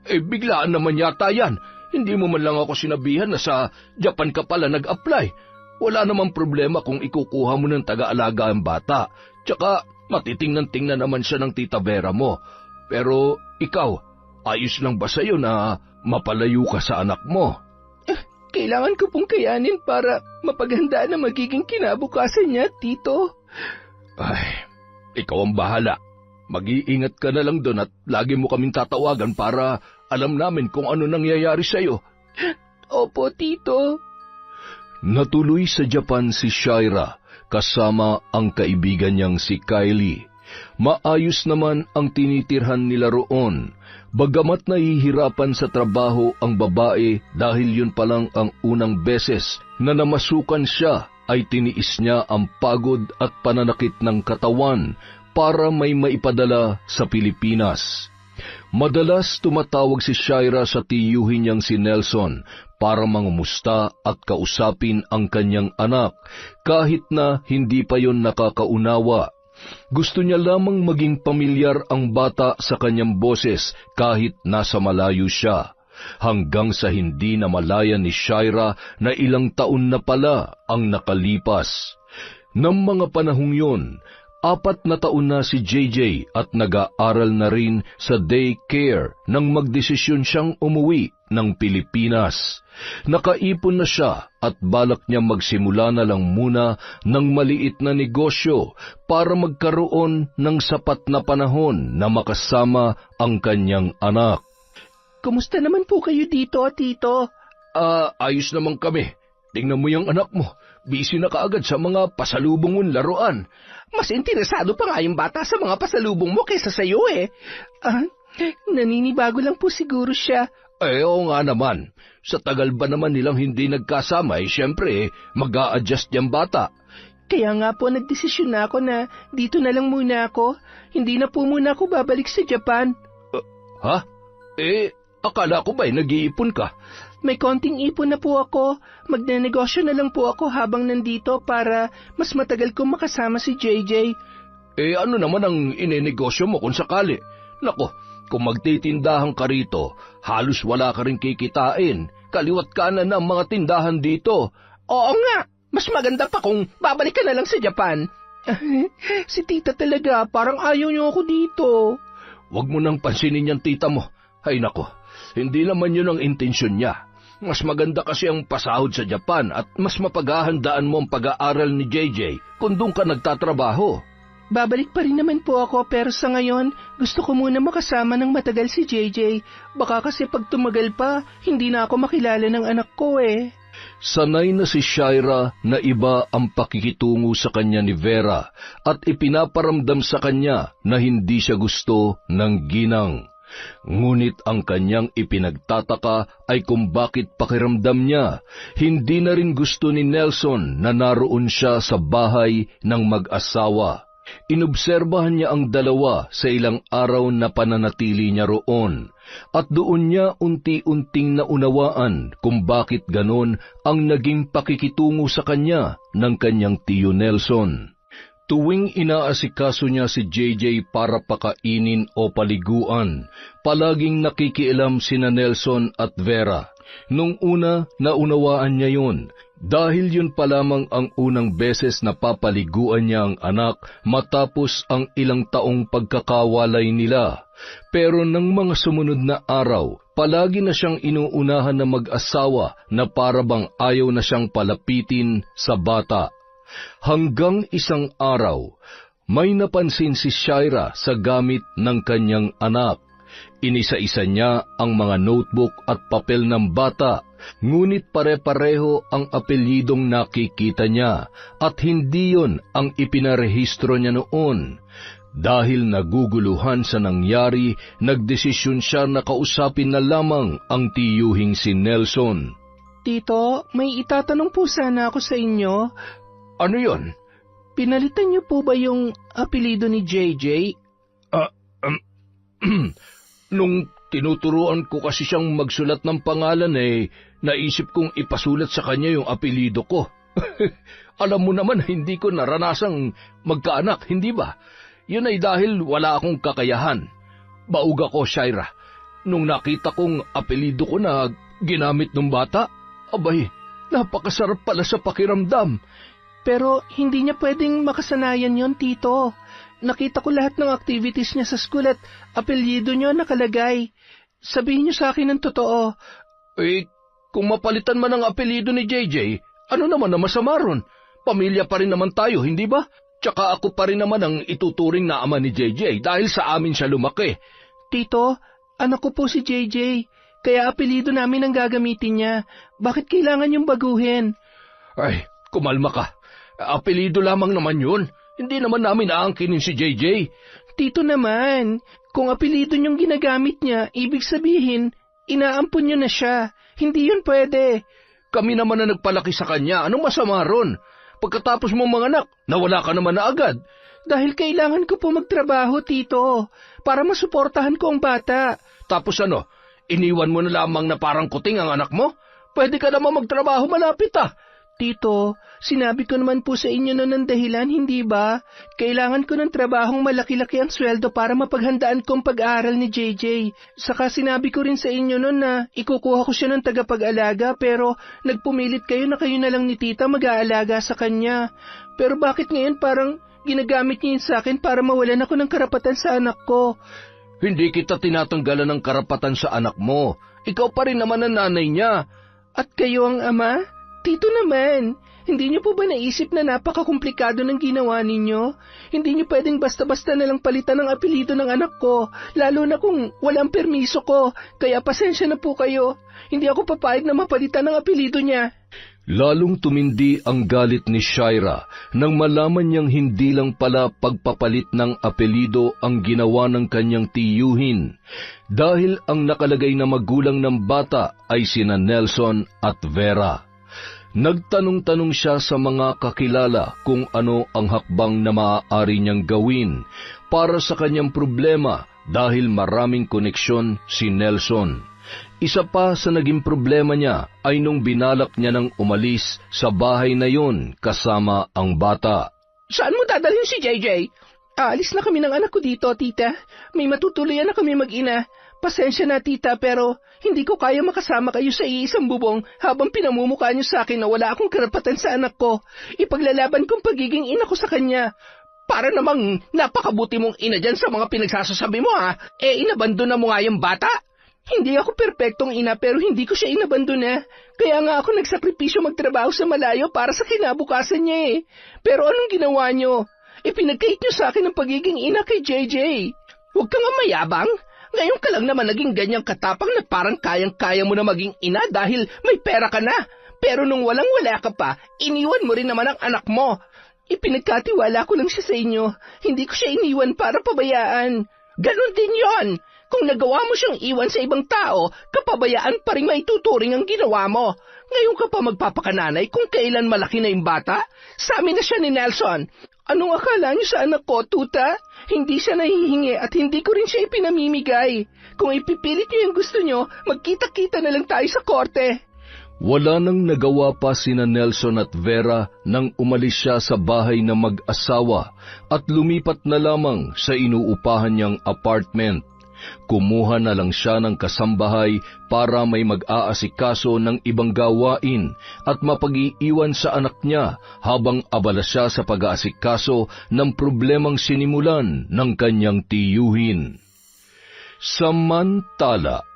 Biglaan naman yata yan. Hindi mo man lang ako sinabihan na sa Japan ka pala nag-apply. Wala namang problema kung ikukuha mo ng taga-alaga ang bata. Tsaka matitingnan-tingnan naman siya ng tita Vera mo. Pero ikaw, ayos lang ba sa'yo na mapalayo ka sa anak mo? Kailangan ko pong kayanin para mapaghandaan na magiging kinabukasan niya, Tito. Ay, ikaw ang bahala. Mag-iingat ka na lang doon at lagi mo kaming tatawagan para alam namin kung ano nangyayari sa'yo. Opo, Tito. Natuloy sa Japan si Shaira kasama ang kaibigan niyang si Kylie. Maayos naman ang tinitirhan nila roon. Bagamat nahihirapan sa trabaho ang babae dahil yun palang ang unang beses na namasukan siya, ay tiniis niya ang pagod at pananakit ng katawan para may maipadala sa Pilipinas. Madalas tumatawag si Shaira sa tiyuhin niyang si Nelson para mangumusta at kausapin ang kanyang anak kahit na hindi pa yon nakakaunawa. Gusto niya lamang maging pamilyar ang bata sa kanyang boses kahit nasa malayo siya, hanggang sa hindi na malaya ni Shaira na ilang taon na pala ang nakalipas. Nang mga panahong yon, 4 na taon na si JJ at nag-aaral na rin sa daycare nang magdesisyon siyang umuwi ng Pilipinas. Nakaipon na siya at balak niya magsimula na lang muna ng maliit na negosyo para magkaroon ng sapat na panahon na makasama ang kanyang anak. Kumusta naman po kayo dito, Tito? Ayos naman kami. Tingnan mo yung anak mo. Busy na kaagad sa mga pasalubong mong laruan. Mas interesado pa nga yung bata sa mga pasalubong mo kaysa sa'yo eh. Naninibago lang po siguro siya. Oo nga naman. Sa tagal ba naman nilang hindi nagkasama, syempre, mag-a-adjust yung bata. Kaya nga po nagdesisyon na ako na dito na lang muna ako. Hindi na po muna ako babalik sa Japan. Ha? Akala ko ba'y nag-iipon ka? May konting ipon na po ako. Magnenegosyo na lang po ako habang nandito para mas matagal kong makasama si JJ. Ano naman ang inenegosyo mo kung sakali? Nako, kung magtitindahan ka rito, halos wala ka rin kikitain. Kaliwat kanan ng mga tindahan dito. Oo nga, mas maganda pa kung babalik ka na lang sa Japan. Si tita talaga, parang ayaw niyo ako dito. Huwag mo nang pansinin yung tita mo. Ay nako, hindi naman yun ang intensyon niya. Mas maganda kasi ang pasahod sa Japan at mas mapaghahandaan mo ang pag-aaral ni JJ kung doon ka nagtatrabaho. Babalik pa rin naman po ako pero sa ngayon gusto ko muna makasama ng matagal si JJ. Baka kasi pag tumagal pa, hindi na ako makilala ng anak ko eh. Sanay na si Shaira na iba ang pakikitungo sa kanya ni Vera at ipinaparamdam sa kanya na hindi siya gusto ng ginang. Ngunit ang kanyang ipinagtataka ay kung bakit pakiramdam niya hindi na rin gusto ni Nelson na naroon siya sa bahay ng mag-asawa. Inobserbahan niya ang dalawa sa ilang araw na pananatili niya roon at doon niya unti-unting naunawaan kung bakit ganon ang naging pakikitungo sa kanya ng kanyang tiyo Nelson. Tuwing inaasikaso niya si JJ para pakainin o paliguan, palaging nakikialam sina Nelson at Vera. Nung una, naunawaan niya yun, dahil yun pa lamang ang unang beses na papaliguan niya ang anak matapos ang ilang taong pagkakawalay nila. Pero ng mga sumunod na araw, palagi na siyang inuunahan na mag-asawa na parabang ayaw na siyang palapitin sa bata. Hanggang isang araw, may napansin si Shaira sa gamit ng kanyang anak. Inisa-isa niya ang mga notebook at papel ng bata, ngunit pare-pareho ang apelyidong nakikita niya at hindi yon ang ipinarehistro niya noon. Dahil naguguluhan sa nangyari, nagdesisyon siya na kausapin na lamang ang tiyuhing si Nelson. Tito, may itatanong po sana ako sa inyo. Ano yon? Pinalitan niyo po ba yung apelido ni JJ? Nung tinuturuan ko kasi siyang magsulat ng pangalan naisip kong ipasulat sa kanya yung apelido ko. Alam mo naman, hindi ko naranasang magkaanak, hindi ba? Yun ay dahil wala akong kakayahan. Baug ako, Shaira. Nung nakita kong apelido ko na ginamit ng bata, abay, napakasarap pala sa pakiramdam. Pero hindi niya pwedeng makasanayan yon, Tito. Nakita ko lahat ng activities niya sa school at apelyido niyo nakalagay. Sabihin niyo sa akin ng totoo. Kung mapalitan man ang apelyido ni JJ, ano naman na masama ron? Pamilya pa rin naman tayo, hindi ba? Tsaka ako pa rin naman ang ituturing na ama ni JJ dahil sa amin siya lumaki. Tito, anak ko po si JJ, kaya apelyido namin ang gagamitin niya. Bakit kailangan yung baguhin? Ay, kumalma ka. Apelido lamang naman yun. Hindi naman namin aangkinin si JJ. Tito naman, kung apelido niyong ginagamit niya, ibig sabihin, inaampun niyo na siya. Hindi yun pwede. Kami naman na nagpalaki sa kanya. Anong masama ron? Pagkatapos mong mga anak, nawala ka naman na agad. Dahil kailangan ko po magtrabaho, Tito, para masuportahan ko ang bata. Tapos ano, iniwan mo na lamang na parang kuting ang anak mo? Pwede ka naman magtrabaho malapit Tito, sinabi ko naman po sa inyo noon ng dahilan, hindi ba? Kailangan ko ng trabahong malaki-laki ang sweldo para mapaghandaan kong pag-aaral ni JJ. Saka sinabi ko rin sa inyo noon na ikukuha ko siya ng tagapag-alaga pero nagpumilit kayo na kayo na lang ni tita mag-aalaga sa kanya. Pero bakit ngayon parang ginagamit niyo yun sa akin para mawalan ako ng karapatan sa anak ko? Hindi kita tinatanggalan ng karapatan sa anak mo. Ikaw pa rin naman ang nanay niya. At kayo ang ama? Tito naman, Hindi niyo po ba naisip na napakakomplikado ng ginawa ninyo? Hindi niyo pwedeng basta-basta nalang palitan ang apelyido ng anak ko, lalo na kung walang permiso ko, kaya pasensya na po kayo. Hindi ako papayag na mapalitan ang apelyido niya. Lalong tumindi ang galit ni Shaira nang malaman niyang hindi lang pala pagpapalit ng apelido ang ginawa ng kanyang tiyuhin, dahil ang nakalagay na magulang ng bata ay sina Nelson at Vera. Nagtanong-tanong siya sa mga kakilala kung ano ang hakbang na maaari niyang gawin para sa kanyang problema dahil maraming koneksyon si Nelson. Isa pa sa naging problema niya ay nung binalak niya nang umalis sa bahay na yon kasama ang bata. Saan mo dadalhin si JJ? Aalis na kami ng anak ko dito, tita. May matutuluyan na kami mag-ina. Pasensya na, tita, pero hindi ko kaya makasama kayo sa iisang bubong habang pinamumukha niyo sa akin na wala akong karapatan sa anak ko. Ipaglalaban kong pagiging ina ko sa kanya. Para namang napakabuti mong ina dyan sa mga pinagsasasabi mo, ha? Inabandon na mo nga yung bata? Hindi ako perpektong ina pero hindi ko siya inabandona. Kaya nga ako nagsakripisyo magtrabaho sa malayo para sa kinabukasan niya eh. Pero anong ginawa niyo? Ipinagkait niyo sa akin ang pagiging ina kay JJ. Huwag ka nga mayabang. Ngayon ka lang naman naging ganyang katapang na parang kayang-kaya mo na maging ina dahil may pera ka na. Pero nung walang-wala ka pa, iniwan mo rin naman ang anak mo. Ipinagkatiwala ko lang siya sa inyo. Hindi ko siya iniwan para pabayaan. Ganon din yon. Kung nagawa mo siyang iwan sa ibang tao, kapabayaan pa rin maituturing ang ginawa mo. Ngayon ka pa magpapakananay kung kailan malaki na yung bata? Sa amin na siya ni Nelson. Anong akala niyo sa anak ko, tuta? Hindi siya nahihingi at hindi ko rin siya ipinamimigay. Kung ipipilit niyo yung gusto niyo, magkita-kita na lang tayo sa korte. Wala nang nagawa pa sina Nelson at Vera nang umalis siya sa bahay na mag-asawa at lumipat na lamang sa inuupahan niyang apartment. Kumuha na lang siya ng kasambahay para may mag-aasikaso ng ibang gawain at mapag-iiwan sa anak niya habang abala siya sa pag-aasikaso ng problemang sinimulan ng kanyang tiyuhin. Samantala,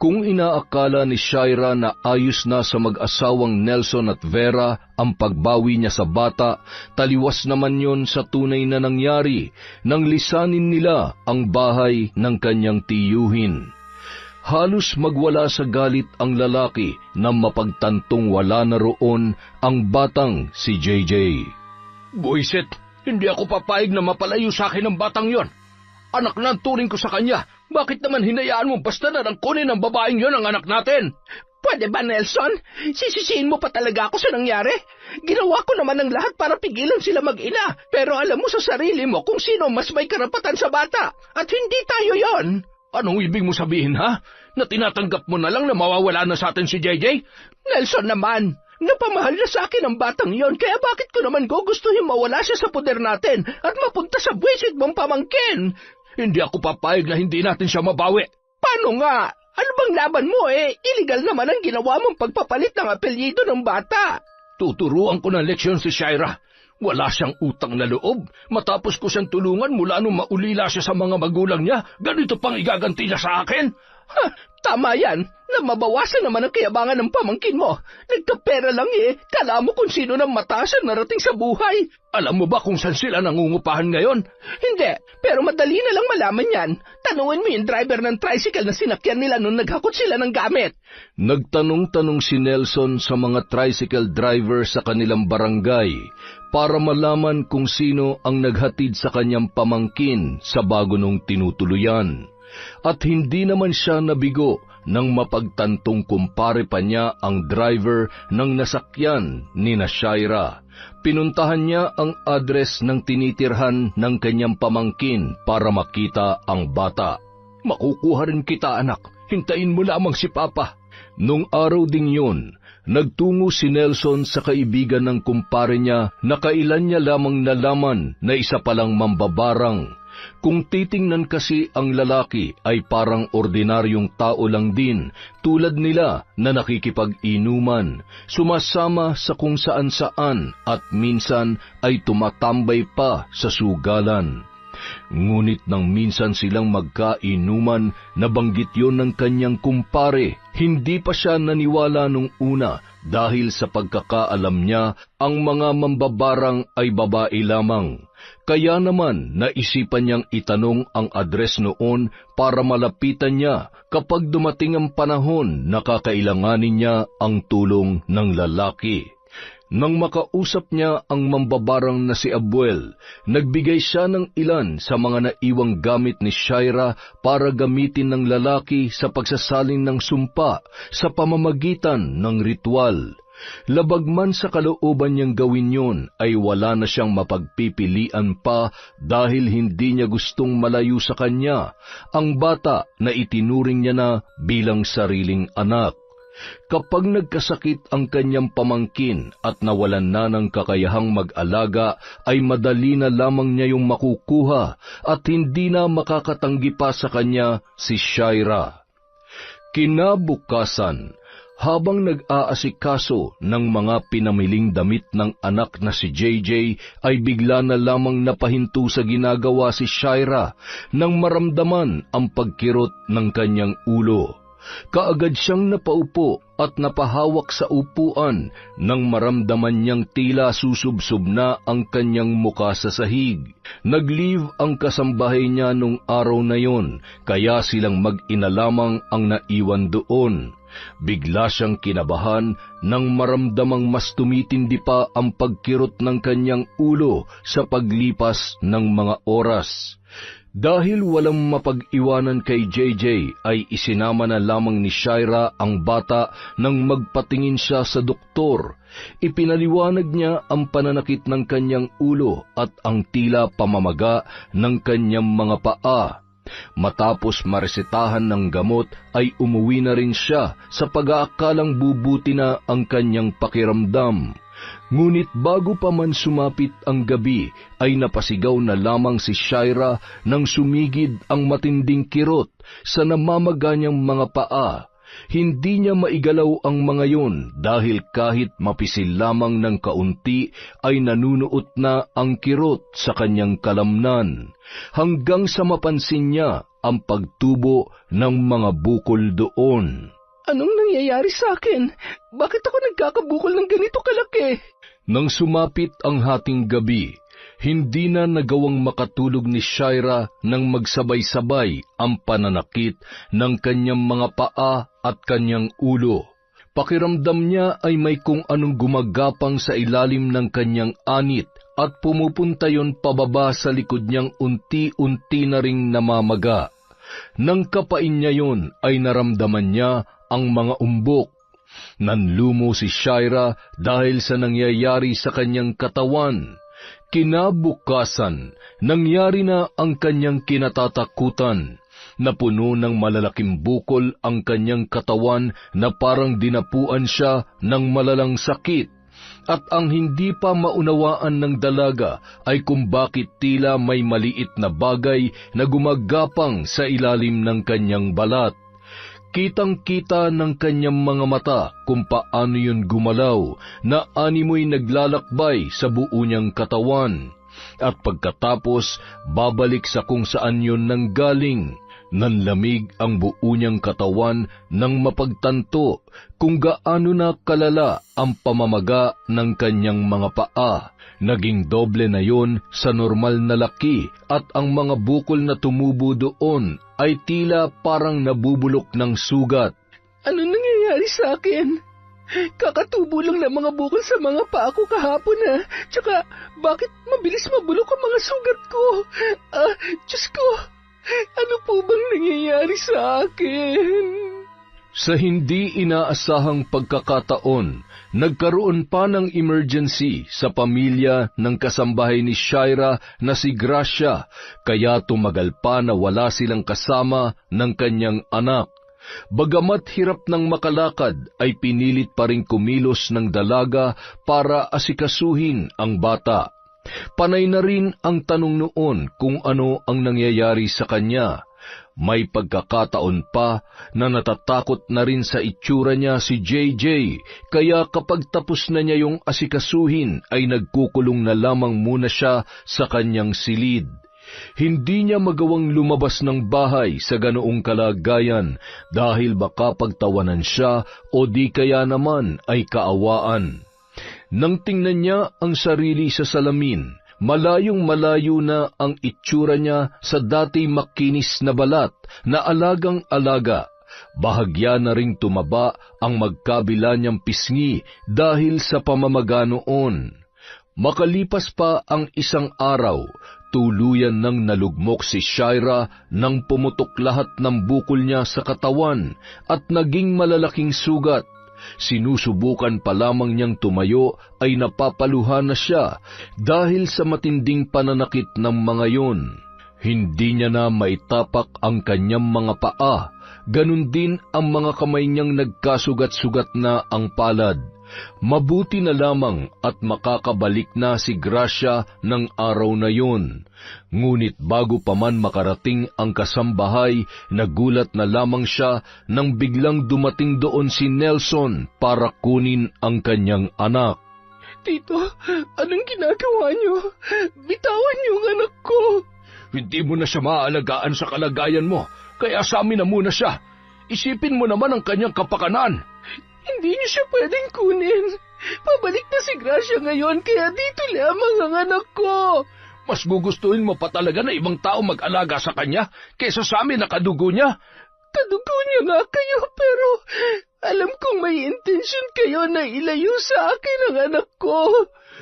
kung inaakala ni Shaira na ayos na sa mag-asawang Nelson at Vera ang pagbawi niya sa bata, taliwas naman yon sa tunay na nangyari nang lisanin nila ang bahay ng kanyang tiyuhin. Halos magwala sa galit ang lalaki nang mapagtantong wala na roon ang batang si JJ. Buisit, hindi ako papayag na mapalayo sa akin ang batang yon. Anak na ang turing ko sa kanya. Bakit naman hinayaan mo basta na nang kunin ng babaeng yon ang anak natin? Pwede ba, Nelson? Sisisihin mo pa talaga ako sa nangyari? Ginawa ko naman ang lahat para pigilan sila mag-ina. Pero alam mo sa sarili mo kung sino mas may karapatan sa bata. At hindi tayo yon. Anong ibig mo sabihin, ha? Na tinatanggap mo na lang na mawawala na sa atin si JJ? Nelson naman, napamahal na sa akin ang batang yon, kaya bakit ko naman gugustuhin mawala siya sa poder natin at mapunta sa buwisit mong pamangkin? Hindi ako papayag na hindi natin siya mabawi. Paano nga? Ano bang laban mo Illegal naman ang ginawa mong pagpapalit ng apelyido ng bata. Tuturuan ko ng leksyon si Shaira. Wala siyang utang na loob. Matapos ko siyang tulungan mula nung maulila siya sa mga magulang niya, ganito pang igaganti niya sa akin? Tama yan, na mabawasan naman ang kayabangan ng pamangkin mo. Nagkapera lang kala mo kung sino ng mataas ang narating sa buhay. Alam mo ba kung saan sila nangungupahan ngayon? Hindi, pero madali na lang malaman yan. Tanungin mo yung driver ng tricycle na sinakyan nila nung naghakot sila ng gamit. Nagtanong-tanong si Nelson sa mga tricycle driver sa kanilang barangay para malaman kung sino ang naghatid sa kanyang pamangkin sa bago nung tinutuluyan. At hindi naman siya nabigo nang mapagtantong kumpare pa niya ang driver ng nasakyan ni Shaira. Pinuntahan niya ang address ng tinitirhan ng kanyang pamangkin para makita ang bata. Makukuha rin kita, anak. Hintayin mo lamang si Papa. Nung araw ding yun, nagtungo si Nelson sa kaibigan ng kumpare niya na kailan niya lamang nalaman na isa palang mambabarang. Kung titingnan kasi ang lalaki ay parang ordinaryong tao lang din, tulad nila na nakikipag-inuman, sumasama sa kung saan-saan at minsan ay tumatambay pa sa sugalan. Ngunit nang minsan silang magkainuman, nabanggit yon ng kanyang kumpare. Hindi pa siya naniwala nung una dahil sa pagkakaalam niya ang mga mambabarang ay babae lamang. Kaya naman naisipan niyang itanong ang address noon para malapitan niya kapag dumating ang panahon na kakailanganin niya ang tulong ng lalaki. Nang makausap niya ang mambabarang na si Abuel, nagbigay siya ng ilan sa mga naiwang gamit ni Shaira para gamitin ng lalaki sa pagsasalin ng sumpa sa pamamagitan ng ritual. Labag man sa kalooban niyang gawin yon, ay wala na siyang mapagpipilian pa dahil hindi niya gustong malayo sa kanya ang bata na itinuring niya na bilang sariling anak. Kapag nagkasakit ang kanyang pamangkin at nawalan na ng kakayahang mag-alaga, ay madali na lamang niya yung makukuha at hindi na makakatanggi pa sa kanya si Shaira. Kinabukasan, habang nag-aasikaso ng mga pinamiling damit ng anak na si JJ, ay bigla na lamang napahinto sa ginagawa si Shaira nang maramdaman ang pagkirot ng kanyang ulo. Kaagad siyang napaupo at napahawak sa upuan nang maramdaman niyang tila susubsob na ang kanyang muka sa sahig. Nag-leave ang kasambahay niya nung araw na yon, kaya silang mag-ina lamang ang naiwan doon. Bigla siyang kinabahan nang maramdamang mas tumitindi pa ang pagkirot ng kanyang ulo sa paglipas ng mga oras. Dahil walang mapag-iwanan kay JJ, ay isinama na lamang ni Shaira ang bata nang magpatingin siya sa doktor. Ipinaliwanag niya ang pananakit ng kanyang ulo at ang tila pamamaga ng kanyang mga paa. Matapos maresetahan ng gamot, ay umuwi na rin siya sa pag-aakalang bubuti na ang kanyang pakiramdam. Ngunit bago pa man sumapit ang gabi, ay napasigaw na lamang si Shaira nang sumigid ang matinding kirot sa namamaga niyang mga paa. Hindi niya maigalaw ang mga yon dahil kahit mapisil lamang ng kaunti ay nanunuot na ang kirot sa kanyang kalamnan, hanggang sa mapansin niya ang pagtubo ng mga bukol doon. Anong nangyayari sa akin? Bakit ako nagkakabukol ng ganito kalaki? Nang sumapit ang hating gabi, hindi na nagawang makatulog ni Shaira nang magsabay-sabay ang pananakit ng kanyang mga paa at kanyang ulo. Pakiramdam niya ay may kung anong gumagapang sa ilalim ng kanyang anit at pumupunta yon pababa sa likod niyang unti-unti na ring namamaga. Nang kapain niya yon, ay naramdaman niya ang mga umbok. Nanlumo si Shaira dahil sa nangyayari sa kanyang katawan. Kinabukasan, nangyari na ang kanyang kinatatakutan. Napuno ng malalaking bukol ang kanyang katawan na parang dinapuan siya ng malalang sakit. At ang hindi pa maunawaan ng dalaga ay kung bakit tila may maliit na bagay na gumagapang sa ilalim ng kanyang balat. Kitang-kita ng kanyang mga mata kung paano yun gumalaw, na animoy naglalakbay sa buo niyang katawan. At pagkatapos, babalik sa kung saan yun nanggaling. Nanlamig ang buo niyang katawan nang mapagtanto kung gaano na kalala ang pamamaga ng kanyang mga paa. Naging doble na yon sa normal na laki at ang mga bukol na tumubo doon ay tila parang nabubulok ng sugat. Ano nangyayari sa akin? Kakatubo lang ng mga bukol sa mga paa ko kahapon na. Tsaka bakit mabilis mabulok ang mga sugat ko? Diyos ko! Ano po bang nangyayari sa akin? Sa hindi inaasahang pagkakataon, nagkaroon pa ng emergency sa pamilya ng kasambahay ni Shaira na si Gracia, kaya tumagal pa na wala silang kasama ng kanyang anak. Bagamat hirap ng makalakad, ay pinilit pa rin kumilos ng dalaga para asikasuhin ang bata. Panay na rin ang tanong noon kung ano ang nangyayari sa kanya. May pagkakataon pa na natatakot na rin sa itsura niya si JJ, kaya kapag tapos na niya yung asikasuhin ay nagkukulong na lamang muna siya sa kanyang silid. Hindi niya magawang lumabas ng bahay sa ganoong kalagayan dahil baka pagtawanan siya o di kaya naman ay kaawaan. Nang tingnan niya ang sarili sa salamin, malayong malayo na ang itsura niya sa dati makinis na balat na alagang-alaga. Bahagya na ring tumaba ang magkabila niyang pisngi dahil sa pamamaga noon. Makalipas pa ang isang araw, tuluyan nang nalugmok si Shaira nang pumutok lahat ng bukol niya sa katawan at naging malalaking sugat. Sinusubukan pa lamang niyang tumayo ay napapaluhan na siya dahil sa matinding pananakit ng mga yon. Hindi niya na maitapak ang kanyang mga paa, ganun din ang mga kamay niyang nagkasugat-sugat na ang palad. Mabuti na lamang at makakabalik na si Gracia ng araw na yon. Ngunit bago pa man makarating ang kasambahay, nagulat na lamang siya nang biglang dumating doon si Nelson para kunin ang kanyang anak. Tito, anong ginagawa niyo? Bitawan niyo ang anak ko. Hindi mo na siya maaalagaan sa kalagayan mo, kaya sa amin na muna siya. Isipin mo naman ang kanyang kapakanan. Hindi niyo siya pwedeng kunin. Pabalik na si Gracia ngayon, kaya dito lamang ang anak ko. Mas gugustuhin mo pa talaga na ibang tao mag-alaga sa kanya kaysa sa amin na kadugo niya? Kadugo niya nga kayo, pero alam kong may intensyon kayo na ilayo sa akin ang anak ko.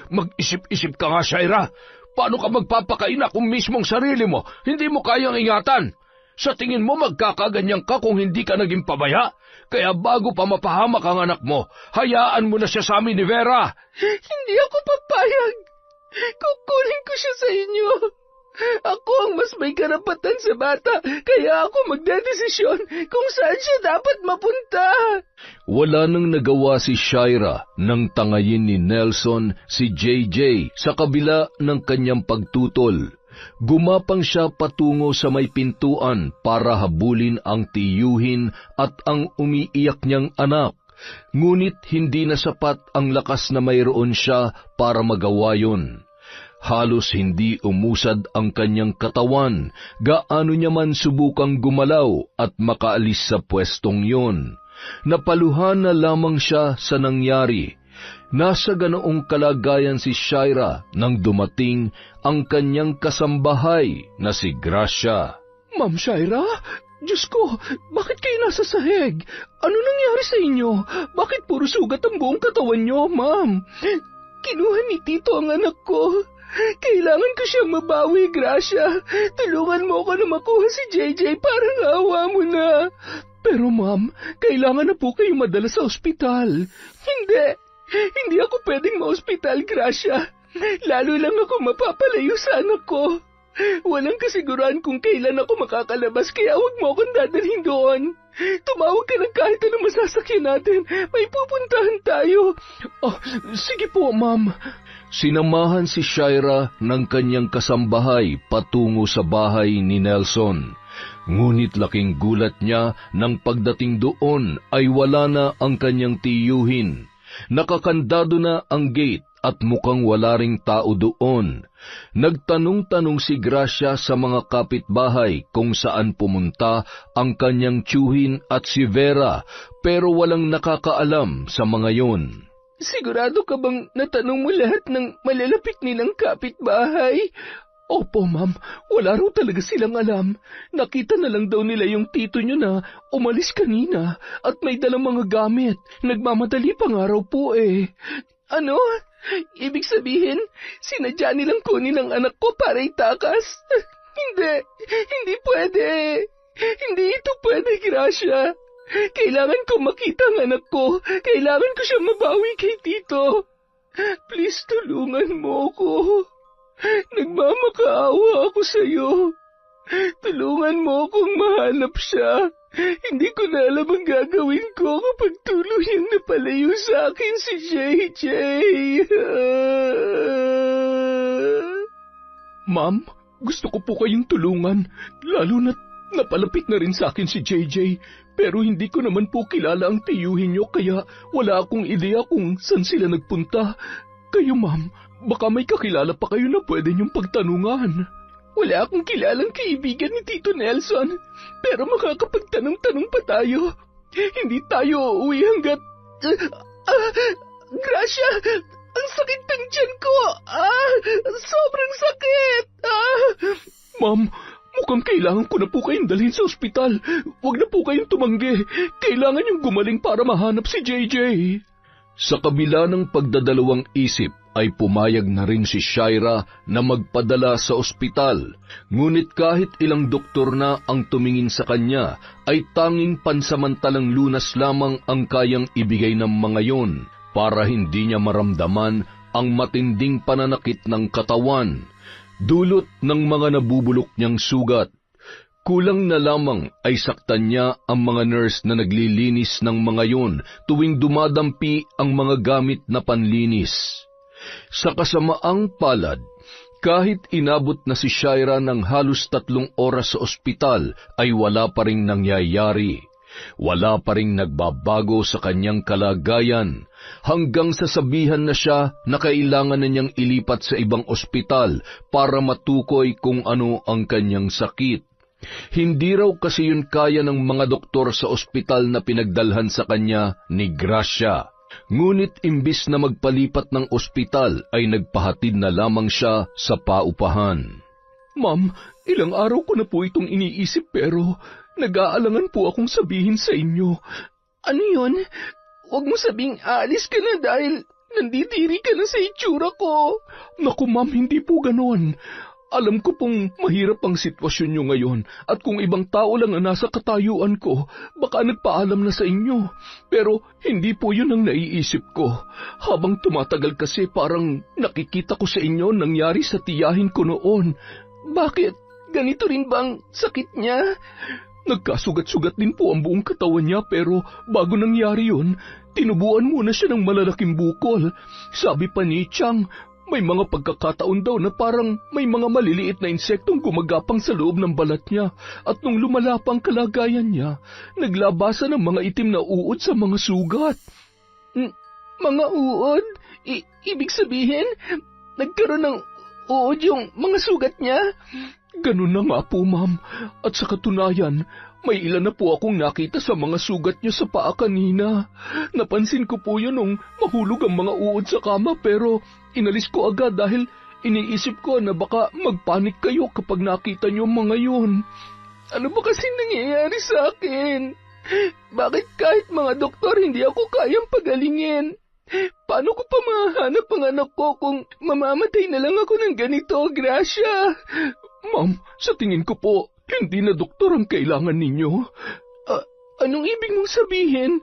Mag-isip-isip ka nga, Shaira. Paano ka magpapakaina kung mismong sarili mo hindi mo kayang ingatan? Sa tingin mo magkakaganyan ka kung hindi ka naging pabaya? Kaya bago pa mapahamak ang anak mo, hayaan mo na siya sa amin ni Vera. Hindi ako papayag. Kukunin ko siya sa inyo. Ako ang mas may karapatan sa bata, kaya ako magdedesisyon kung saan siya dapat mapunta. Wala nang nagawa si Shaira nang tangayin ni Nelson si JJ sa kabila ng kanyang pagtutol. Gumapang siya patungo sa may pintuan para habulin ang tiyuhin at ang umiiyak niyang anak. Ngunit hindi na sapat ang lakas na mayroon siya para magawa yun. Halos hindi umusad ang kanyang katawan, gaano niya man subukang gumalaw at makaalis sa pwestong yon. Napaluhan na lamang siya sa nangyari. Nasa ganoong kalagayan si Shaira nang dumating ang kanyang kasambahay na si Gracia. Ma'am Shaira, Diyos ko, bakit kayo nasa sahig? Ano nangyari sa inyo? Bakit puro sugat ang buong katawan niyo, ma'am? Kinuha ni Tito ang anak ko. Kailangan ko siyang mabawi, Gracia. Tulungan mo ako na makuha si JJ, parang awa mo na. Pero ma'am, kailangan na po kayo madala sa ospital. Hindi ako pwedeng ma-ospital, Gracia. Lalo lang ako mapapalayo sa anak ko. Walang kasiguran kung kailan ako makakalabas, kaya huwag mo akong dadalhin doon. Tumawag ka ng kahit anong masasakyan natin. May pupuntahan tayo. Oh, sige po, ma'am. Sinamahan si Shaira ng kanyang kasambahay patungo sa bahay ni Nelson. Ngunit laking gulat niya nang pagdating doon ay wala na ang kanyang tiyuhin. Nakakandado na ang gate at mukhang wala ring tao doon. Nagtanong-tanong si Gracia sa mga kapitbahay kung saan pumunta ang kanyang tiyuhin at si Vera, pero walang nakakaalam sa mga yon. Sigurado ka bang natanong mo lahat ng malalapit nilang kapitbahay? Opo, ma'am. Wala raw talaga silang alam. Nakita na lang daw nila yung tito nyo na umalis kanina at may dalang mga gamit. Nagmamadali pa nga raw po eh. Ano? Ibig sabihin, sinadya nilang kunin ang anak ko para itakas? Hindi pwede. Hindi ito pwede, Gracia. Kailangan ko makita ang anak ko. Kailangan ko siya mabawi kay Tito. Please, tulungan mo ko. Nagmamakaawa ako sa iyo. Tulungan mo akong mahanap siya. Hindi ko na alam ang gagawin ko kapag tuluyang napalayo sa akin si JJ. Ma'am, gusto ko po kayong tulungan. Lalo na't napalapit na rin sa akin si JJ. Pero hindi ko naman po kilala ang tiyuhin niyo kaya wala akong ideya kung saan sila nagpunta. Kayo, ma'am, baka may kakilala pa kayo na pwede niyong pagtanungan. Wala akong kilalang kaibigan ni Tito Nelson, pero makakapagtanong-tanong pa tayo. Hindi tayo uuwi hanggat... Gracia! Ang sakit ng tiyan ko! Sobrang sakit! Ma'am, mukhang kailangan ko na po kayong dalhin sa ospital. Huwag na po kayong tumanggi. Kailangan yung gumaling para mahanap si JJ. Sa kabila ng pagdadalawang isip, ay pumayag na rin si Shaira na magpadala sa ospital. Ngunit kahit ilang doktor na ang tumingin sa kanya, ay tanging pansamantalang lunas lamang ang kayang ibigay ng mga yon para hindi niya maramdaman ang matinding pananakit ng katawan, dulot ng mga nabubulok niyang sugat. Kulang na lamang ay saktan niya ang mga nurse na naglilinis ng mga yon tuwing dumadampi ang mga gamit na panlinis. Sa kasamaang palad, kahit inabot na si Shaira ng halos 3 oras sa ospital, ay wala pa ring nangyayari. Wala pa ring nagbabago sa kanyang kalagayan, hanggang sasabihan na siya na kailangan na niyang ilipat sa ibang ospital para matukoy kung ano ang kanyang sakit. Hindi raw kasi yun kaya ng mga doktor sa ospital na pinagdalhan sa kanya ni Gracia. Ngunit imbis na magpalipat ng ospital ay nagpahatid na lamang siya sa paupahan. Ma'am, ilang araw ko na po itong iniisip pero nag-aalangan po akong sabihin sa inyo. Ano yun? Huwag mo sabing aalis ka na dahil nandidiri ka na sa itsura ko. Naku ma'am, hindi po ganon. Alam ko pong mahirap ang sitwasyon nyo ngayon at kung ibang tao lang ang nasa katayuan ko, baka nagpaalam na sa inyo. Pero hindi po yun ang naiisip ko. Habang tumatagal kasi parang nakikita ko sa inyo nangyari sa tiyahin ko noon. Bakit? Ganito rin bang sakit niya? Nagkasugat-sugat din po ang buong katawan niya pero bago nangyari yun, tinubuan muna siya ng malalaking bukol. Sabi pa ni Chang, may mga pagkakataon daw na parang may mga maliliit na insektong gumagapang sa loob ng balat niya at nung lumala pang kalagayan niya, naglabasan ng mga itim na uod sa mga sugat. Mga uod? Ibig sabihin, nagkaroon ng uod yung mga sugat niya? Ganun na nga po, ma'am. At sa katunayan, may ilan na po akong nakita sa mga sugat niyo sa paa kanina. Napansin ko po yun nung mahulog ang mga uod sa kama pero inalis ko agad dahil iniisip ko na baka magpanik kayo kapag nakita niyo mga yun. Ano ba kasi nangyayari sa akin? Bakit kahit mga doktor hindi ako kayang pagalingin? Paano ko pa mahanap ang anak ko kung mamamatay na lang ako ng ganito, Gracia? Ma'am, sa tingin ko po, hindi na doktor ang kailangan ninyo. Anong ibig mong sabihin?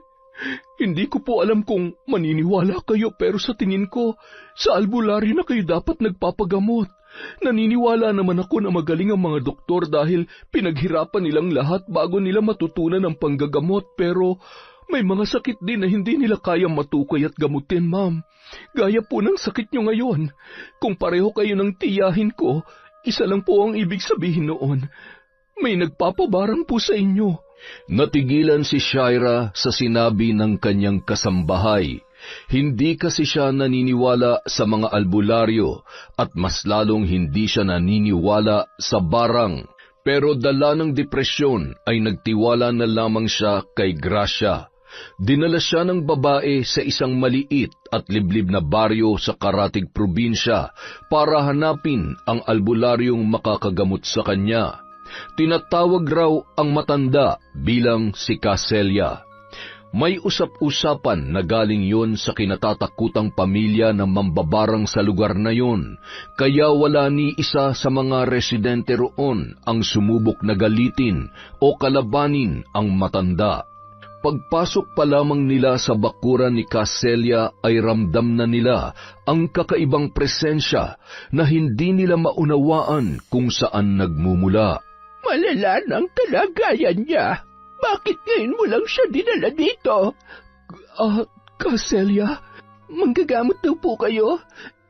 Hindi ko po alam kung maniniwala kayo pero sa tingin ko, sa albularyo na kayo dapat nagpapagamot. Naniniwala naman ako na magaling ang mga doktor dahil pinaghirapan nilang lahat bago nila matutunan ang panggagamot pero may mga sakit din na hindi nila kayang matukoy at gamutin, ma'am. Gaya po ng sakit nyo ngayon. Kung pareho kayo ng tiyahin ko, isa lang po ang ibig sabihin noon. May nagpapabarang po sa inyo. Natigilan si Shaira sa sinabi ng kanyang kasambahay. Hindi kasi siya naniniwala sa mga albularyo at mas lalong hindi siya naniniwala sa barang. Pero dala ng depresyon ay nagtiwala na lamang siya kay Gracia. Dinala siya ng babae sa isang maliit at liblib na baryo sa karatig probinsya para hanapin ang albularyong makakagamot sa kanya. Tinatawag raw ang matanda bilang si Caselia. May usap-usapan na galing yon sa kinatatakutang pamilya ng mambabarang sa lugar na yon, kaya wala ni isa sa mga residente roon ang sumubok na galitin o kalabanin ang matanda. Pagpasok pa lamang nila sa bakuran ni Caselia ay ramdam na nila ang kakaibang presensya na hindi nila maunawaan kung saan nagmumula. Malala ng kalagayan niya. Bakit ngayon mo lang siya dinala dito? Caselia, manggagamot daw po kayo?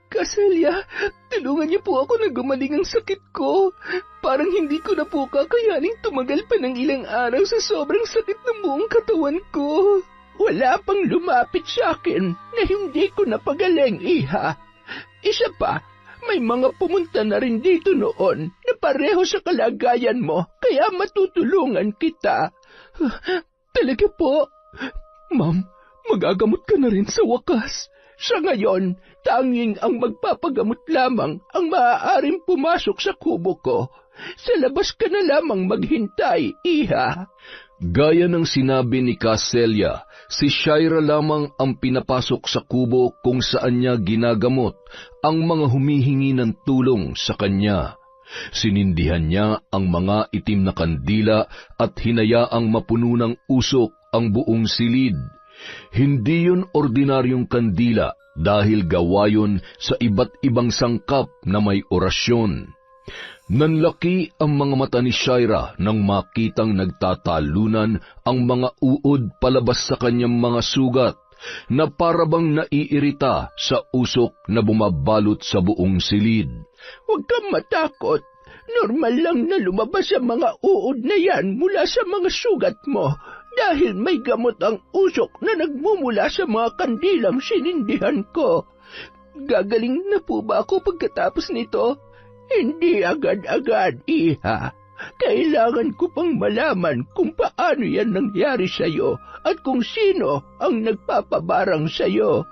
Caselia, tulungan niyo po ako na gumaling ang sakit ko. Parang hindi ko na po kakayaning tumagal pa ng ilang araw sa sobrang sakit ng buong katawan ko. Wala pang lumapit sa akin na hindi ko napagaling, iha. Isa pa, may mga pumunta na rin dito noon na pareho sa kalagayan mo, kaya matutulungan kita. Talaga po? Ma'am, magagamot ka na rin sa wakas. Sa ngayon, tanging ang magpapagamot lamang ang maaaring pumasok sa kubo ko. Sa labas ka na lamang maghintay, iha. Gaya ng sinabi ni Caselia, si Shaira lamang ang pinapasok sa kubo kung saan niya ginagamot ang mga humihingi ng tulong sa kanya. Sinindihan niya ang mga itim na kandila at hinayaang mapuno ng usok ang buong silid. Hindi yun ordinaryong kandila dahil gawa yun sa iba't ibang sangkap na may orasyon. Nanlaki ang mga mata ni Shaira nang makitang nagtatalunan ang mga uod palabas sa kanyang mga sugat na parabang naiirita sa usok na bumabalot sa buong silid. Huwag kang matakot. Normal lang na lumabas ang mga uod na yan mula sa mga sugat mo dahil may gamot ang usok na nagmumula sa mga kandilang sinindihan ko. Gagaling na po ba ako pagkatapos nito? Hindi agad-agad, iha. Kailangan ko pang malaman kung paano yan nangyari sa'yo at kung sino ang nagpapabarang sa'yo.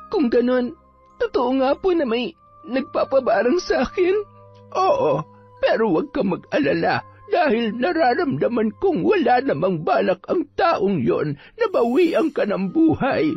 Kung ganon, totoo nga po na may nagpapabarang sa akin? Oo, pero huwag ka mag-alala dahil nararamdaman kong wala namang balak ang taong yon na bawian ka ng buhay.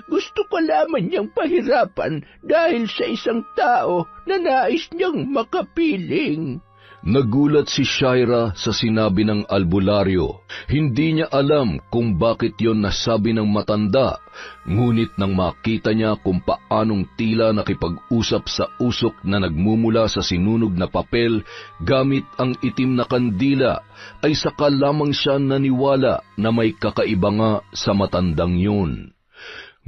Gusto ko lamang niyang pahirapan dahil sa isang tao na nais niyang makapiling. Nagulat si Shaira sa sinabi ng albularyo. Hindi niya alam kung bakit yon nasabi ng matanda, ngunit nang makita niya kung paanong tila nakipag-usap sa usok na nagmumula sa sinunog na papel gamit ang itim na kandila, ay saka lamang siya naniwala na may kakaiba nga sa matandang yun.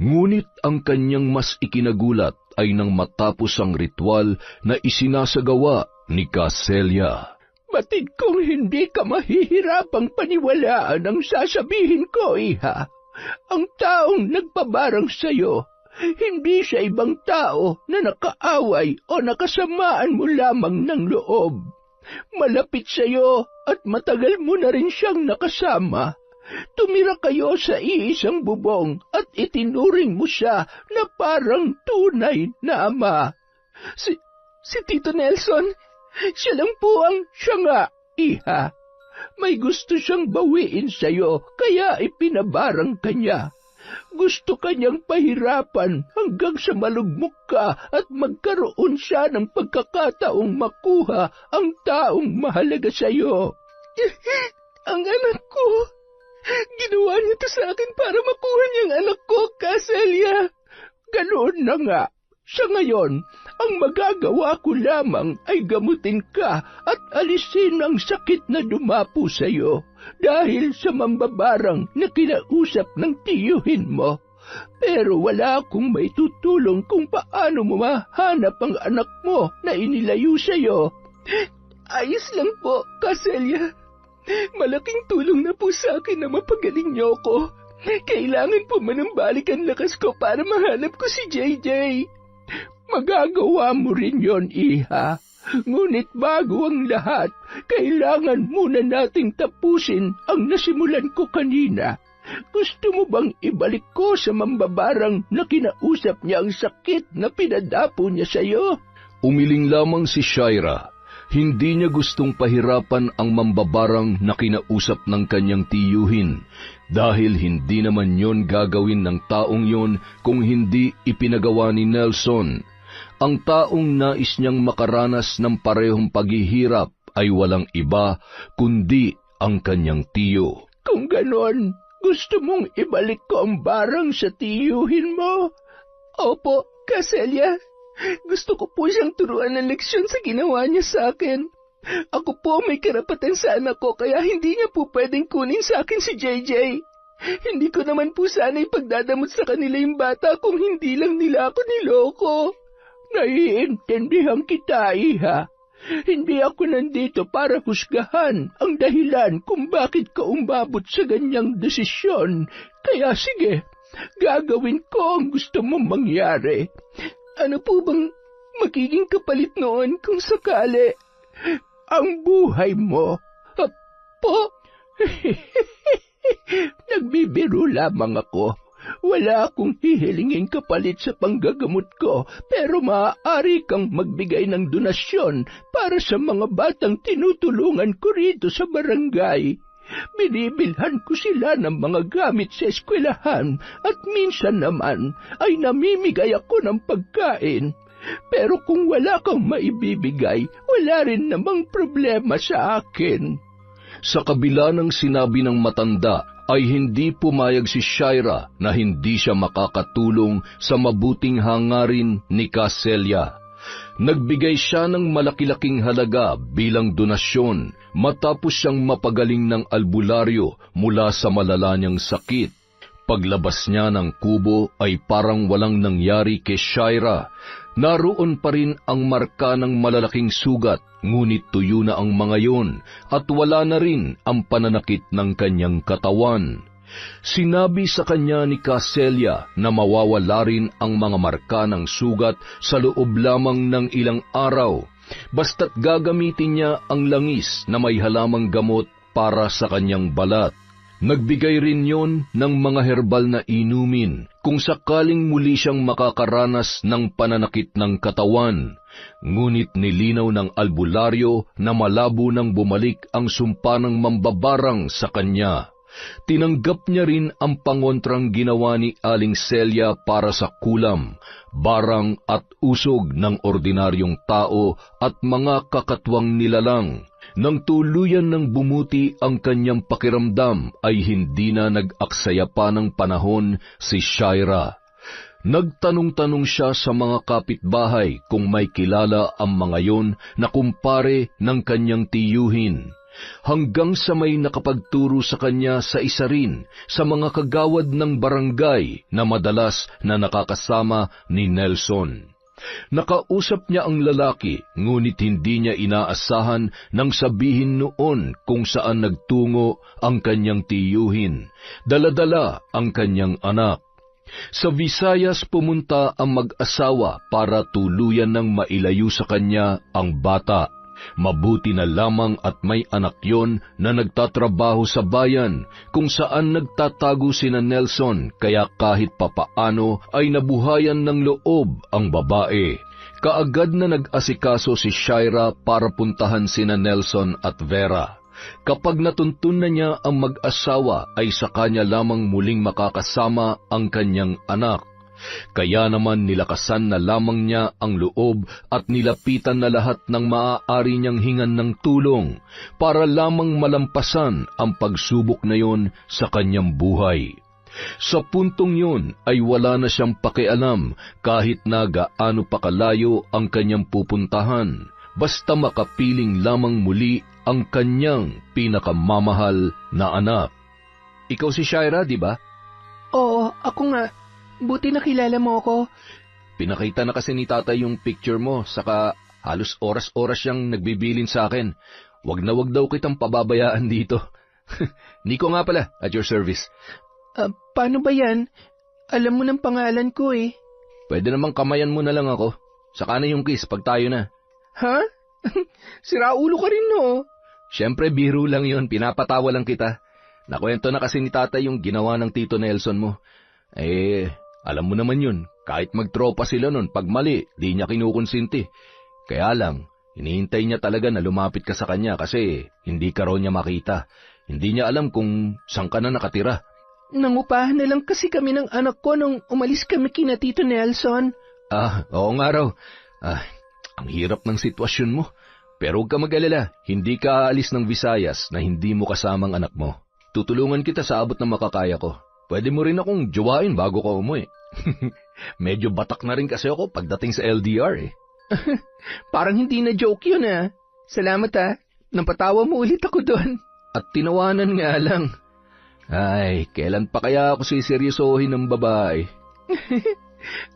Ngunit ang kanyang mas ikinagulat ay nang matapos ang ritual na isinasagawa ni Caselia. Batid kong hindi ka mahihirapang paniwalaan ang sasabihin ko, iha. Ang taong nagpabarang sa'yo, hindi siya ibang tao na nakaaway o nakasamaan mo lamang ng loob. Malapit sa'yo at matagal mo na rin siyang nakasama. Tumira kayo sa iisang bubong at itinuring mo siya na parang tunay na ama. Si Tito Nelson, siya lang po ang siya nga, iha. May gusto siyang bawiin sa'yo, kaya ipinabarang kanya. Gusto kanyang pahirapan hanggang sa malugmok ka at magkaroon siya ng pagkakataong makuha ang taong mahalaga sa'yo. Ang anak ko! Ginawa niya to sa akin para makuha niyang anak ko, Caselia. Ganoon na nga. Sa ngayon, ang magagawa ko lamang ay gamutin ka at alisin ang sakit na dumapo sa iyo dahil sa mambabarang na kinausap ng tiyuhin mo. Pero wala akong may tutulong kung paano mo mahanap ang anak mo na inilayo sa iyo. Ayos lang po, Caselia. Malaking tulong na po sa akin na mapagaling niyo ko. Kailangan po manumbalik ang lakas ko para mahanap ko si JJ. Magagawa mo rin yon, iha. Ngunit bago ang lahat, kailangan muna nating tapusin ang nasimulan ko kanina. Gusto mo bang ibalik ko sa mambabarang na kinausap niya ang sakit na pinadapo niya sa'yo? Umiling lamang si Shaira. Hindi niya gustong pahirapan ang mambabarang na kinausap ng kanyang tiyuhin dahil hindi naman yon gagawin ng taong yon kung hindi ipinagawa ni Nelson. Ang taong nais niyang makaranas ng parehong paghihirap ay walang iba kundi ang kanyang tiyo. Kung ganon, gusto mong ibalik ko ang barang sa tiyuhin mo? Opo, Caselia. Gusto ko po siyang turuan ng leksyon sa ginawa niya sa akin. Ako po may karapatan sa anak ko kaya hindi niya po pwedeng kunin sa akin si JJ. Hindi ko naman po sana ipagdadamot sa kanila yung bata kung hindi lang nila ako niloko. Naiintindihan kita, iha. Hindi ako nandito para husgahan ang dahilan kung bakit ka umabot sa ganyang desisyon. Kaya sige, gagawin ko ang gusto mong mangyari. Ano po bang magiging kapalit noon kung sakali? ang buhay mo. Po? Nagbibiro lamang ako. Wala akong hihilingin kapalit sa panggagamot ko, pero maaari kang magbigay ng donasyon para sa mga batang tinutulungan ko rito sa barangay. Binibilhan ko sila ng mga gamit sa eskwelahan at minsan naman ay namimigay ako ng pagkain. Pero kung wala kang maibibigay, wala rin namang problema sa akin. Sa kabila ng sinabi ng matanda, ay hindi pumayag si Shaira na hindi siya makakatulong sa mabuting hangarin ni Caselia. Nagbigay siya ng malaki-laking halaga bilang donasyon matapos siyang mapagaling ng albularyo mula sa malala niyang sakit. Paglabas niya ng kubo ay parang walang nangyari kay Shaira. Naroon pa rin ang marka ng malalaking sugat, ngunit tuyo na ang mga yon at wala na rin ang pananakit ng kanyang katawan. Sinabi sa kanya ni Caselia na mawawala rin ang mga marka ng sugat sa loob lamang ng ilang araw, basta't gagamitin niya ang langis na may halamang gamot para sa kanyang balat. Nagbigay rin yon ng mga herbal na inumin kung sakaling muli siyang makakaranas ng pananakit ng katawan. Ngunit nilinaw ng albularyo na malabo nang bumalik ang sumpa ng mambabarang sa kanya. Tinanggap niya rin ang pangontrang ginawa ni Aling Celia para sa kulam, barang at usog ng ordinaryong tao at mga kakatwang nilalang. Nang tuluyan ng bumuti ang kanyang pakiramdam ay hindi na nag-aksaya pa ng panahon si Shaira. Nagtanong-tanong siya sa mga kapitbahay kung may kilala ang mga yon na kumpare ng kanyang tiyuhin, hanggang sa may nakapagturo sa kanya sa isa rin sa mga kagawad ng barangay na madalas na nakakasama ni Nelson. Nakausap niya ang lalaki, ngunit hindi niya inaasahan nang sabihin noon kung saan nagtungo ang kanyang tiyuhin. Dala-dala ang kanyang anak. Sa Visayas pumunta ang mag-asawa para tuluyan ng mailayo sa kanya ang bata. Mabuti na lamang at may anak yon na nagtatrabaho sa bayan kung saan nagtatago sina Nelson, kaya kahit papaano ay nabuhayan ng loob ang babae. Kaagad na nag-asikaso si Shaira para puntahan sina Nelson at Vera. Kapag natuntun na niya ang mag-asawa ay sa kanya lamang muling makakasama ang kanyang anak. Kaya naman nilakasan na lamang niya ang loob at nilapitan na lahat ng maaari niyang hingan ng tulong para lamang malampasan ang pagsubok na yon sa kanyang buhay. Sa puntong yon ay wala na siyang pakialam kahit na gaano pa kalayo ang kanyang pupuntahan, basta makapiling lamang muli ang kanyang pinakamamahal na anak. Ikaw si Shaira, di ba? Oo, ako nga. Buti nakilala mo ako. Pinakita na kasi ni tatay yung picture mo, saka halos oras-oras siyang nagbibilin sa akin. Wag na wag daw kitang pababayaan dito. Nico nga pala, at your service. Paano ba yan? Alam mo ng pangalan ko eh. Pwede namang kamayan mo na lang ako. Saka na yung kiss pag tayo na. Ha? Siraulo ka rin no? Siyempre, biro lang yun. Pinapatawa lang kita. Nakwento na kasi ni tatay yung ginawa ng Tito Nelson mo. Alam mo naman yun, kahit magtropa sila nun, pag mali, di niya kinukonsinti. Kaya lang, hinihintay niya talaga na lumapit ka sa kanya kasi hindi ka raw niya makita. Hindi niya alam kung saan ka na nakatira. Nangupahan na lang kasi kami ng anak ko nung umalis kami kina Tito Nelson. Oo nga raw. Ang hirap ng sitwasyon mo. Pero huwag ka mag-alala, hindi ka aalis ng Visayas na hindi mo kasamang anak mo. Tutulungan kita sa abot ng makakaya ko. Pwede mo rin akong jowain bago ka umuwi. Medyo batak na rin kasi ako pagdating sa LDR eh. Parang hindi na joke yun ah. Salamat ah. Napatawa mo ulit ako doon. At tinawanan nga lang. Ay, kailan pa kaya ako siseryosohin ng babae?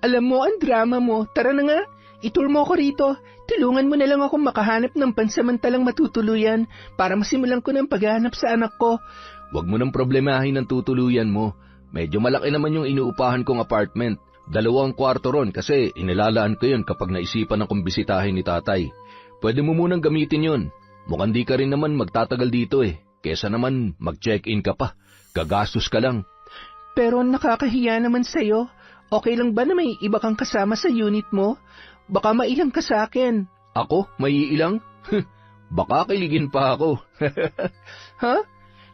Alam mo ang drama mo. Tara na nga. Itur mo ako rito. Tulungan mo na lang akong makahanap ng pansamantalang matutuluyan para masimulan ko ng paghahanap sa anak ko. Huwag mo nang problemahin ang tutuluyan mo. Medyo malaki naman yung inuupahan kong apartment. 2 kwarto ron kasi inilalaan ko yun kapag naisipan akong bisitahin ni tatay. Pwede mo munang gamitin yun. Mukhang di ka rin naman magtatagal dito eh. Kesa naman mag-check-in ka pa. Gagastos ka lang. Pero nakakahiya naman sa'yo. Okay lang ba na may iba kang kasama sa unit mo? Baka mailang ka sa akin. Ako? May ilang? Baka kiligin pa ako. Ha?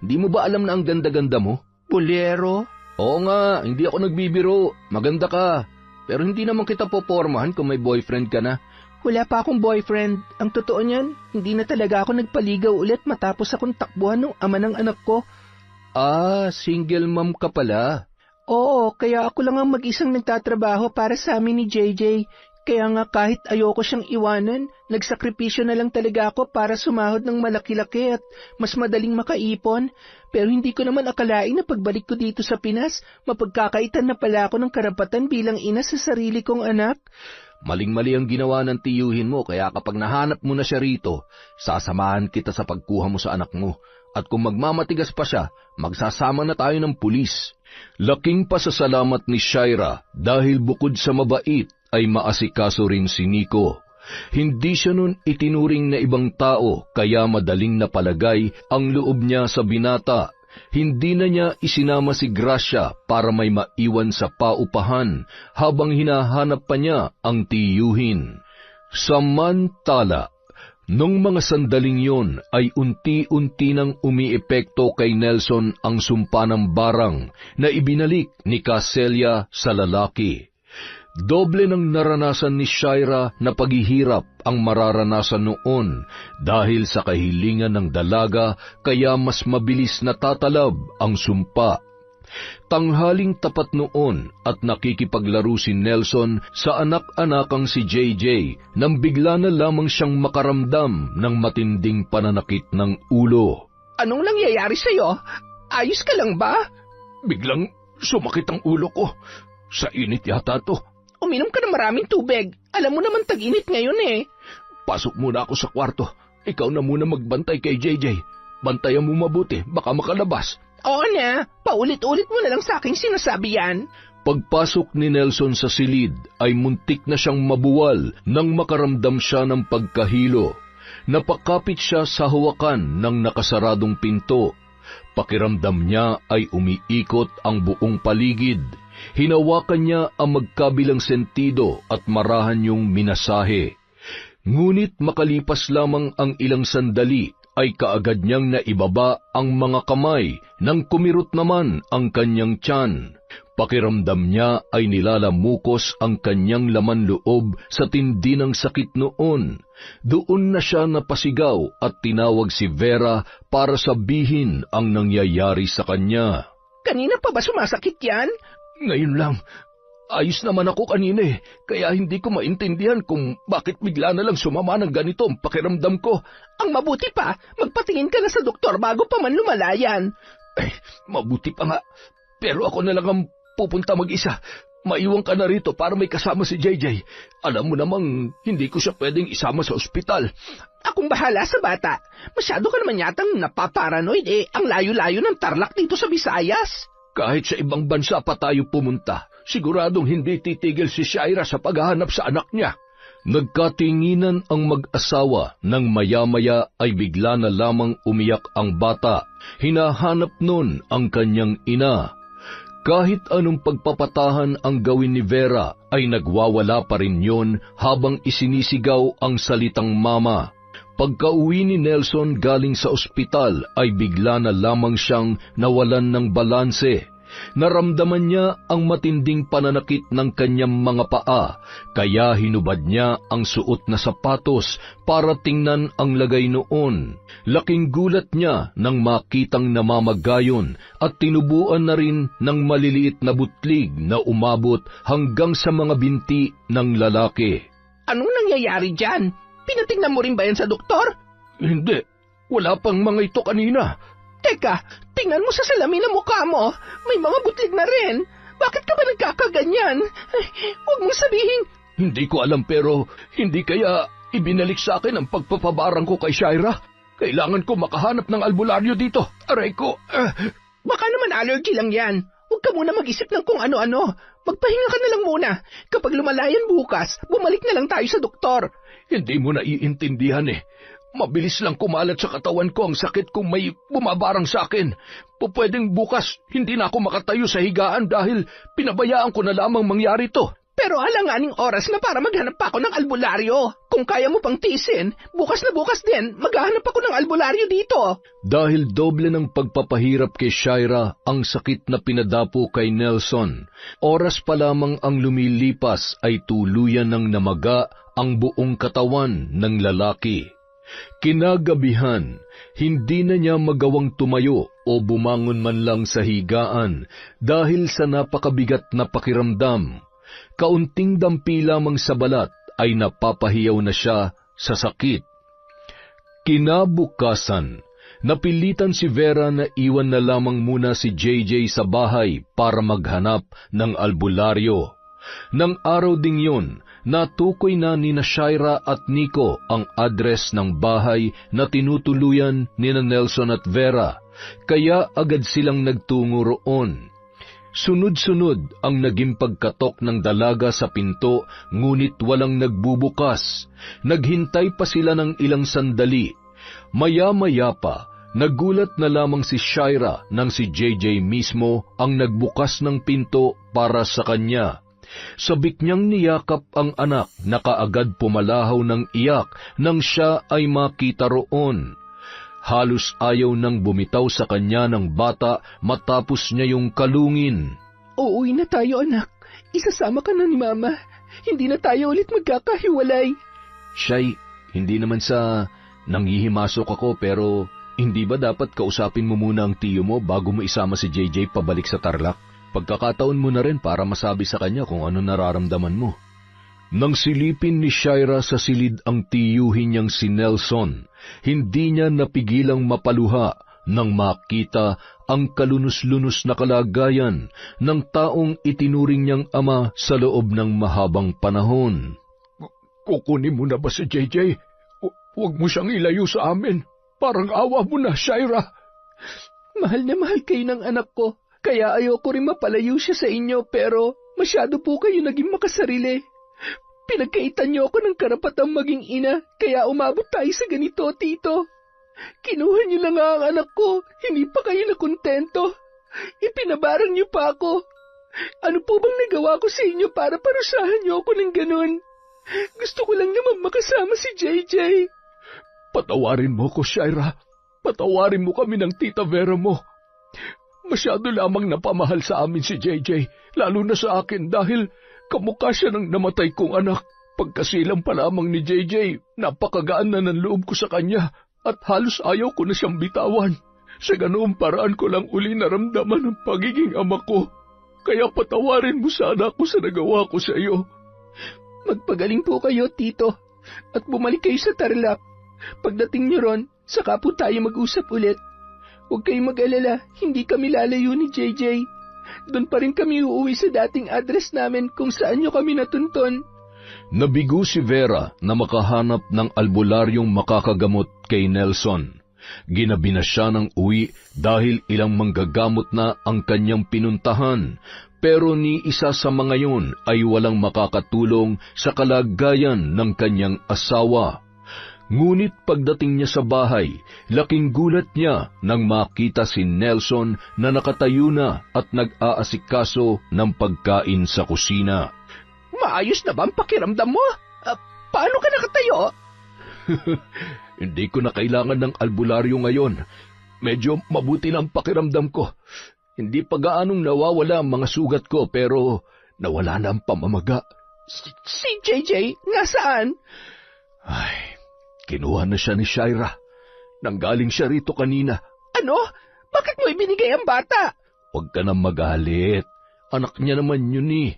Di mo ba alam na ang ganda-ganda mo? Bolero? Oo nga, hindi ako nagbibiro. Maganda ka. Pero hindi naman kita popormahan kung may boyfriend ka na. Wala pa akong boyfriend. Ang totoo niyan, hindi na talaga ako nagpaligaw ulit matapos akong takbuhan ng ama ng anak ko. Ah, single mom ka pala. Oo, kaya ako lang ang mag-isang nagtatrabaho para sa amin ni JJ. Kaya nga kahit ayoko siyang iwanan, nagsakripisyo na lang talaga ako para sumahod ng malaki-laki at mas madaling makaipon. Pero hindi ko naman akalain na pagbalik ko dito sa Pinas, mapagkakaitan na pala ako ng karapatan bilang ina sa sarili kong anak. Maling-mali ang ginawa ng tiyuhin mo, kaya kapag nahanap mo na siya rito, sasamahan kita sa pagkuha mo sa anak mo. At kung magmamatigas pa siya, magsasama na tayo ng pulis. Laking pasasalamat ni Shaira dahil bukod sa mabait ay maasikaso rin si Nico. Hindi siya nun itinuring na ibang tao kaya madaling napalagay ang loob niya sa binata. Hindi na niya isinama si Gracia para may maiwan sa paupahan habang hinahanap pa niya ang tiyuhin. Samantala, nung mga sandaling yon ay unti-unti nang umiepekto kay Nelson ang sumpa ng barang na ibinalik ni Caselia sa lalaki. Doble ng naranasan ni Shaira na paghihirap ang mararanasan noon dahil sa kahilingan ng dalaga kaya mas mabilis natatalab ang sumpa. Tanghaling tapat noon at nakikipaglaro si Nelson sa anak-anakang si JJ nang bigla na lamang siyang makaramdam ng matinding pananakit ng ulo. Anong nangyayari sa'yo? Ayos ka lang ba? Biglang sumakit ang ulo ko. Sa init yata to. Uminom ka ng maraming tubig. Alam mo naman tag-init ngayon eh. Pasok muna ako sa kwarto. Ikaw na muna magbantay kay JJ. Bantayan mo mabuti, baka makalabas. Oo na, paulit-ulit mo na lang sa aking sinasabi yan. Pagpasok ni Nelson sa silid ay muntik na siyang mabuwal nang makaramdam siya ng pagkahilo. Napakapit siya sa hawakan ng nakasaradong pinto. Pakiramdam niya ay umiikot ang buong paligid. Hinawakan niya ang magkabilang sentido at marahan yung minasahe. Ngunit makalipas lamang ang ilang sandali ay kaagad niyang naibaba ang mga kamay nang kumirot naman ang kanyang tiyan. Pakiramdam niya ay nilalamukos ang kanyang laman loob sa tindi ng sakit noon. Doon na siya napasigaw at tinawag si Vera para sabihin ang nangyayari sa kanya. Kanina pa ba sumasakit yan? Ngayon lang. Ayos naman ako kanina eh, kaya hindi ko maintindihan kung bakit bigla na lang sumama ng ganito ang pakiramdam ko. Ang mabuti pa, magpatingin ka na sa doktor bago pa man lumala yan. Mabuti pa nga, pero ako na lang ang pupunta mag-isa. Maiwan ka na rito para may kasama si JJ. Alam mo namang hindi ko siya pwedeng isama sa ospital. Akong bahala sa bata. Masyado ka naman yatang napaparanoid eh, ang layo-layo ng Tarlac dito sa Visayas. Kahit sa ibang bansa pa tayo pumunta, siguradong hindi titigil si Shaira sa paghahanap sa anak niya. Nagkatinginan ang mag-asawa nang maya-maya ay bigla na lamang umiyak ang bata. Hinahanap nun ang kanyang ina. Kahit anong pagpapatahan ang gawin ni Vera ay nagwawala pa rin yon habang isinisigaw ang salitang mama. Pagka-uwi ni Nelson galing sa ospital ay bigla na lamang siyang nawalan ng balanse. Naramdaman niya ang matinding pananakit ng kanyang mga paa, kaya hinubad niya ang suot na sapatos para tingnan ang lagay noon. Laking gulat niya nang makitang namamagayon at tinubuan na rin ng maliliit na butlig na umabot hanggang sa mga binti ng lalaki. Anong nangyayari dyan? Pinatingnan mo rin ba yan sa doktor? Hindi. Wala pang mga ito kanina. Teka, tingnan mo sa salamin ng mukha mo. May mga butlig na rin. Bakit ka ba nagkakaganyan? Huwag mo sabihin. Hindi ko alam pero hindi kaya ibinalik sa akin ang pagpapabarang ko kay Shaira. Kailangan ko makahanap ng albularyo dito. Aray ko. Baka naman allergy lang yan. Huwag ka muna mag-isip ng kung ano-ano. Magpahinga ka na lang muna. Kapag lumalayan bukas, bumalik na lang tayo sa doktor. Hindi mo naiintindihan eh. Mabilis lang kumalat sa katawan ko ang sakit kung may bumabarang sa akin. Pwedeng bukas, hindi na ako makatayo sa higaan dahil pinabayaan ko na lamang mangyari to. Pero alanganing oras na para maghanap pa ako ng albularyo. Kung kaya mo pang tiisin, bukas na bukas din, maghahanap ako ng albularyo dito. Dahil doble ng pagpapahirap kay Shaira ang sakit na pinadapo kay Nelson, oras pa lamang ang lumilipas ay tuluyan ng namaga ang buong katawan ng lalaki. Kinagabihan, hindi na niya magawang tumayo o bumangon man lang sa higaan dahil sa napakabigat na pakiramdam. Kaunting dampi lamang sa balat ay napapahiyaw na siya sa sakit. Kinabukasan, napilitan si Vera na iwan na lamang muna si JJ sa bahay para maghanap ng albularyo. Nang araw ding yun, natukoy na ni Shaira at Nico ang address ng bahay na tinutuluyan ni Nelson at Vera, kaya agad silang nagtungo roon. Sunod-sunod ang naging pagkatok ng dalaga sa pinto, ngunit walang nagbubukas. Naghintay pa sila ng ilang sandali. Maya-maya pa, nagulat na lamang si Shaira nang si JJ mismo ang nagbukas ng pinto para sa kanya. Sabik niyang niyakap ang anak na kaagad pumalahaw ng iyak nang siya ay makita roon. Halos ayaw nang bumitaw sa kanya ng bata matapos niya yung kalungin. Uuwi na tayo, anak. Isasama ka na ni Mama. Hindi na tayo ulit magkakahiwalay. Shay, hindi naman sa nanghihimasok ako pero hindi ba dapat kausapin mo muna ang tiyo mo bago mo isama si JJ pabalik sa Tarlac? Pagkakataon mo na rin para masabi sa kanya kung ano nararamdaman mo. Nang silipin ni Shaira sa silid ang tiyuhin niyang si Nelson, hindi niya napigilang mapaluha nang makita ang kalunos-lunos na kalagayan ng taong itinuring niyang ama sa loob ng mahabang panahon. Kukunin mo na ba si JJ? Huwag mo siyang ilayo sa amin. Parang awa mo na, Shaira. Mahal na mahal kayo ng anak ko, kaya ayoko rin mapalayo siya sa inyo, pero masyado po kayo naging makasarili. Pinagkaitan niyo ako ng karapatang maging ina, kaya umabot tayo sa ganito, Tito. Kinuha niyo na nga ang anak ko, hindi pa kayo nakontento. Ipinabarang niyo pa ako. Ano po bang nagawa ko sa inyo para parusahan niyo ako ng ganun? Gusto ko lang naman makasama si JJ. Patawarin mo ko, Shaira. Patawarin mo kami ng Tita Vera mo. Masyado lamang napamahal sa amin si JJ, lalo na sa akin dahil kamukha siya ng namatay kong anak. Pagkasilang pa lamang ni JJ, napakagaan na ng loob ko sa kanya at halos ayaw ko na siyang bitawan. Sa ganoong paraan ko lang uli naramdaman ang pagiging ama ko. Kaya patawarin mo sana ako sa nagawa ko sa iyo. Magpagaling po kayo, Tito, at bumalik kayo sa Tarlac. Pagdating niyo ron, saka po tayo mag-usap ulit. Huwag kayong mag-alala, hindi kami lalayo ni JJ. Doon pa rin kami uuwi sa dating address namin kung saan niyo kami natunton. Nabigo si Vera na makahanap ng albularyong makakagamot kay Nelson. Ginabi na siya ng uwi dahil ilang manggagamot na ang kanyang pinuntahan, pero ni isa sa mga yun ay walang makakatulong sa kalagayan ng kanyang asawa. Ngunit pagdating niya sa bahay, laking gulat niya nang makita si Nelson na nakatayo na at nag-aasikaso ng pagkain sa kusina. Maayos na ba ang pakiramdam mo? Paano ka nakatayo? Hindi ko na kailangan ng albularyo ngayon. Medyo mabuti na ang pakiramdam ko. Hindi pa gaanong nawawala ang mga sugat ko pero nawala na ang pamamaga. Si JJ, nasaan? Ay, kinuha na siya ni Shaira. Nanggaling siya rito kanina. Ano? Bakit mo ibinigay ang bata? Huwag ka na magalit. Anak niya naman yun eh.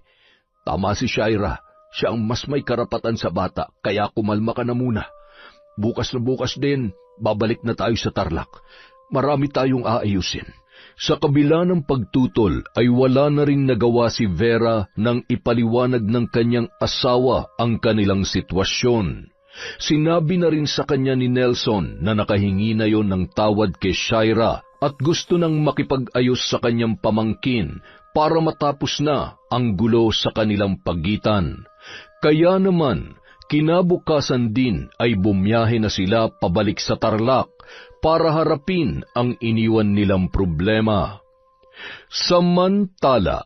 Tama si Shaira. Siya ang mas may karapatan sa bata, kaya kumalma ka na muna. Bukas na bukas din, babalik na tayo sa Tarlac. Marami tayong aayusin. Sa kabila ng pagtutol ay wala na rin nagawa si Vera nang ipaliwanag ng kanyang asawa ang kanilang sitwasyon. Sinabi na rin sa kanya ni Nelson na nakahingi na yon ng tawad kay Shaira at gusto nang makipag-ayos sa kanyang pamangkin para matapos na ang gulo sa kanilang pagitan. Kaya naman, Kinabukasan din ay bumiyahe na sila pabalik sa Tarlac para harapin ang iniwan nilang problema. Samantala,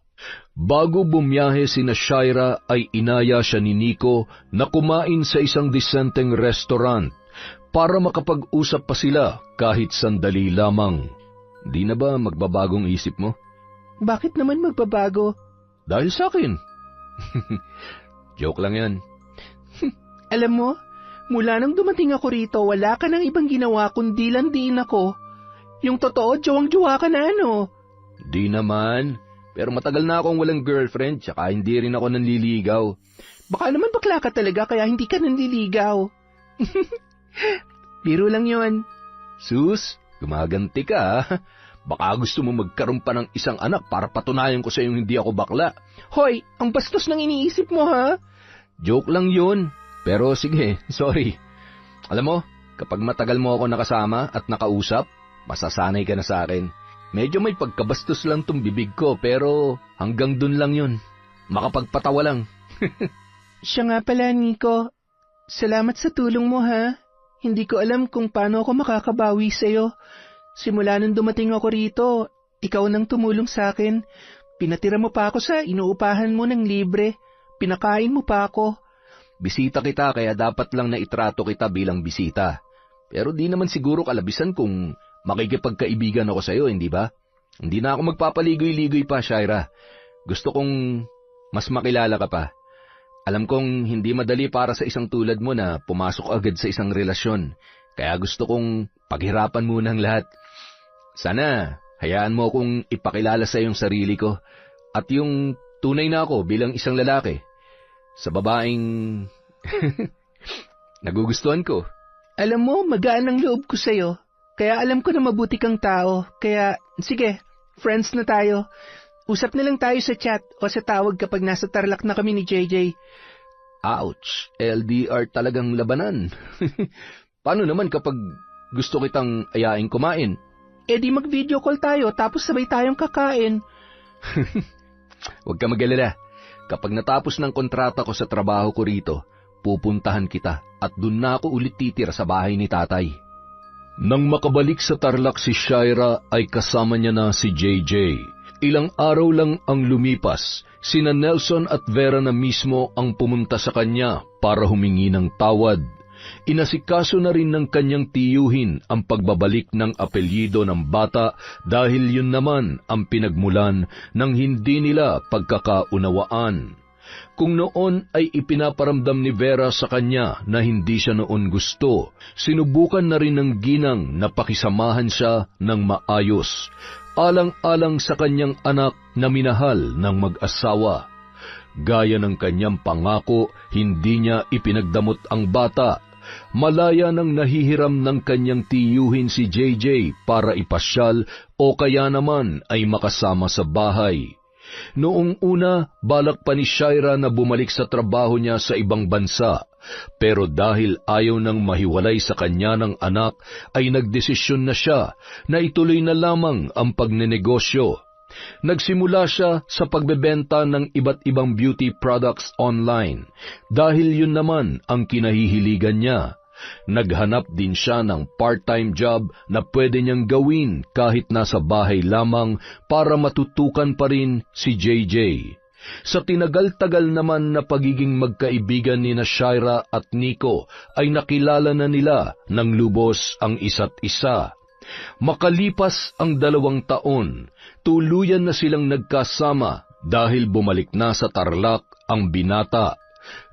bago bumiyahe sina Shaira ay inaya siya ni Nico na kumain sa isang disenteng restaurant para makapag-usap pa sila kahit sandali lamang. Di na ba magbabagong isip mo? Bakit naman magbabago? Dahil sa akin. Joke lang yan. Alam mo, mula nang dumating ako rito, wala ka ng ibang ginawa kundi landiin ako. Yung totoo, jowang-jowa ka na ano? Di naman. Pero matagal na akong walang girlfriend, tsaka hindi rin ako nanliligaw. Baka naman bakla ka talaga kaya hindi ka nanliligaw. Biro lang yon. Sus, gumaganti ka ha? Baka gusto mo magkaroon pa ng isang anak para patunayan ko sa iyong hindi ako bakla. Hoy, ang bastos ng iniisip mo ha? Joke lang yun. Pero sige, sorry. Alam mo, kapag matagal mo ako nakasama at nakausap, masasanay ka na sa akin. Medyo may pagkabastos lang tong bibig ko, pero hanggang dun lang yun. Makapagpatawa lang. Siya nga pala, Nico. Salamat sa tulong mo ha. Hindi ko alam kung paano ako makakabawi sa'yo. Simula nung dumating ako rito, ikaw nang tumulong sa akin. Pinatira mo pa ako sa inuupahan mo ng libre. Pinakain mo pa ako. Bisita kita kaya dapat lang na itrato kita bilang bisita. Pero di naman siguro kalabisan kung makikipagkaibigan ako sa iyo, hindi ba? Hindi na ako magpapaligoy-ligoy pa, Shaira. Gusto kong mas makilala ka pa. Alam kong hindi madali para sa isang tulad mo na pumasok agad sa isang relasyon. Kaya gusto kong paghirapan muna ang lahat. Sana hayaan mo akong ipakilala sa iyong sarili ko at yung tunay na ako bilang isang lalaki. Sa babaeng nagugustuhan ko. Alam mo, magaan ang loob ko sa'yo. Kaya alam ko na mabuti kang tao. Kaya, sige, friends na tayo. Usap na lang tayo sa chat o sa tawag kapag nasa Tarlac na kami ni JJ. Ouch, LDR talagang labanan. Paano naman kapag gusto kitang ayaing kumain? Eh di mag-video call tayo tapos sabay tayong kakain. Huwag ka mag-alala. Kapag natapos ng kontrata ko sa trabaho ko rito, pupuntahan kita at dun na ako ulit titira sa bahay ni tatay. Nang makabalik sa Tarlac si Shaira ay kasama niya na si JJ. Ilang araw lang ang lumipas, sina Nelson at Vera na mismo ang pumunta sa kanya para humingi ng tawad. Inasikaso na rin ng kanyang tiyuhin ang pagbabalik ng apelyido ng bata dahil yun naman ang pinagmulan ng hindi nila pagkakaunawaan. Kung noon ay ipinaparamdam ni Vera sa kanya na hindi siya noon gusto, sinubukan na rin ng ginang na pakisamahan siya ng maayos, alang-alang sa kanyang anak na minahal ng mag-asawa. Gaya ng kanyang pangako, hindi niya ipinagdamot ang bata. Malaya nang nahihiram ng kanyang tiyuhin si JJ para ipasyal o kaya naman ay makasama sa bahay. Noong una, balak pa ni Shaira na bumalik sa trabaho niya sa ibang bansa, pero dahil ayaw nang mahiwalay sa kanya ng anak, ay nagdesisyon na siya na ituloy na lamang ang pagnenegosyo. Nagsimula siya sa pagbebenta ng iba't ibang beauty products online dahil yun naman ang kinahihiligan niya. Naghanap din siya ng part-time job na pwede niyang gawin kahit nasa bahay lamang para matutukan pa rin si JJ. Sa tinagal-tagal naman na pagiging magkaibigan ni Shaira at Nico ay nakilala na nila ng lubos ang isa't isa. Makalipas ang 2 taon, tuluyan na silang nagkasama dahil bumalik na sa Tarlac ang binata.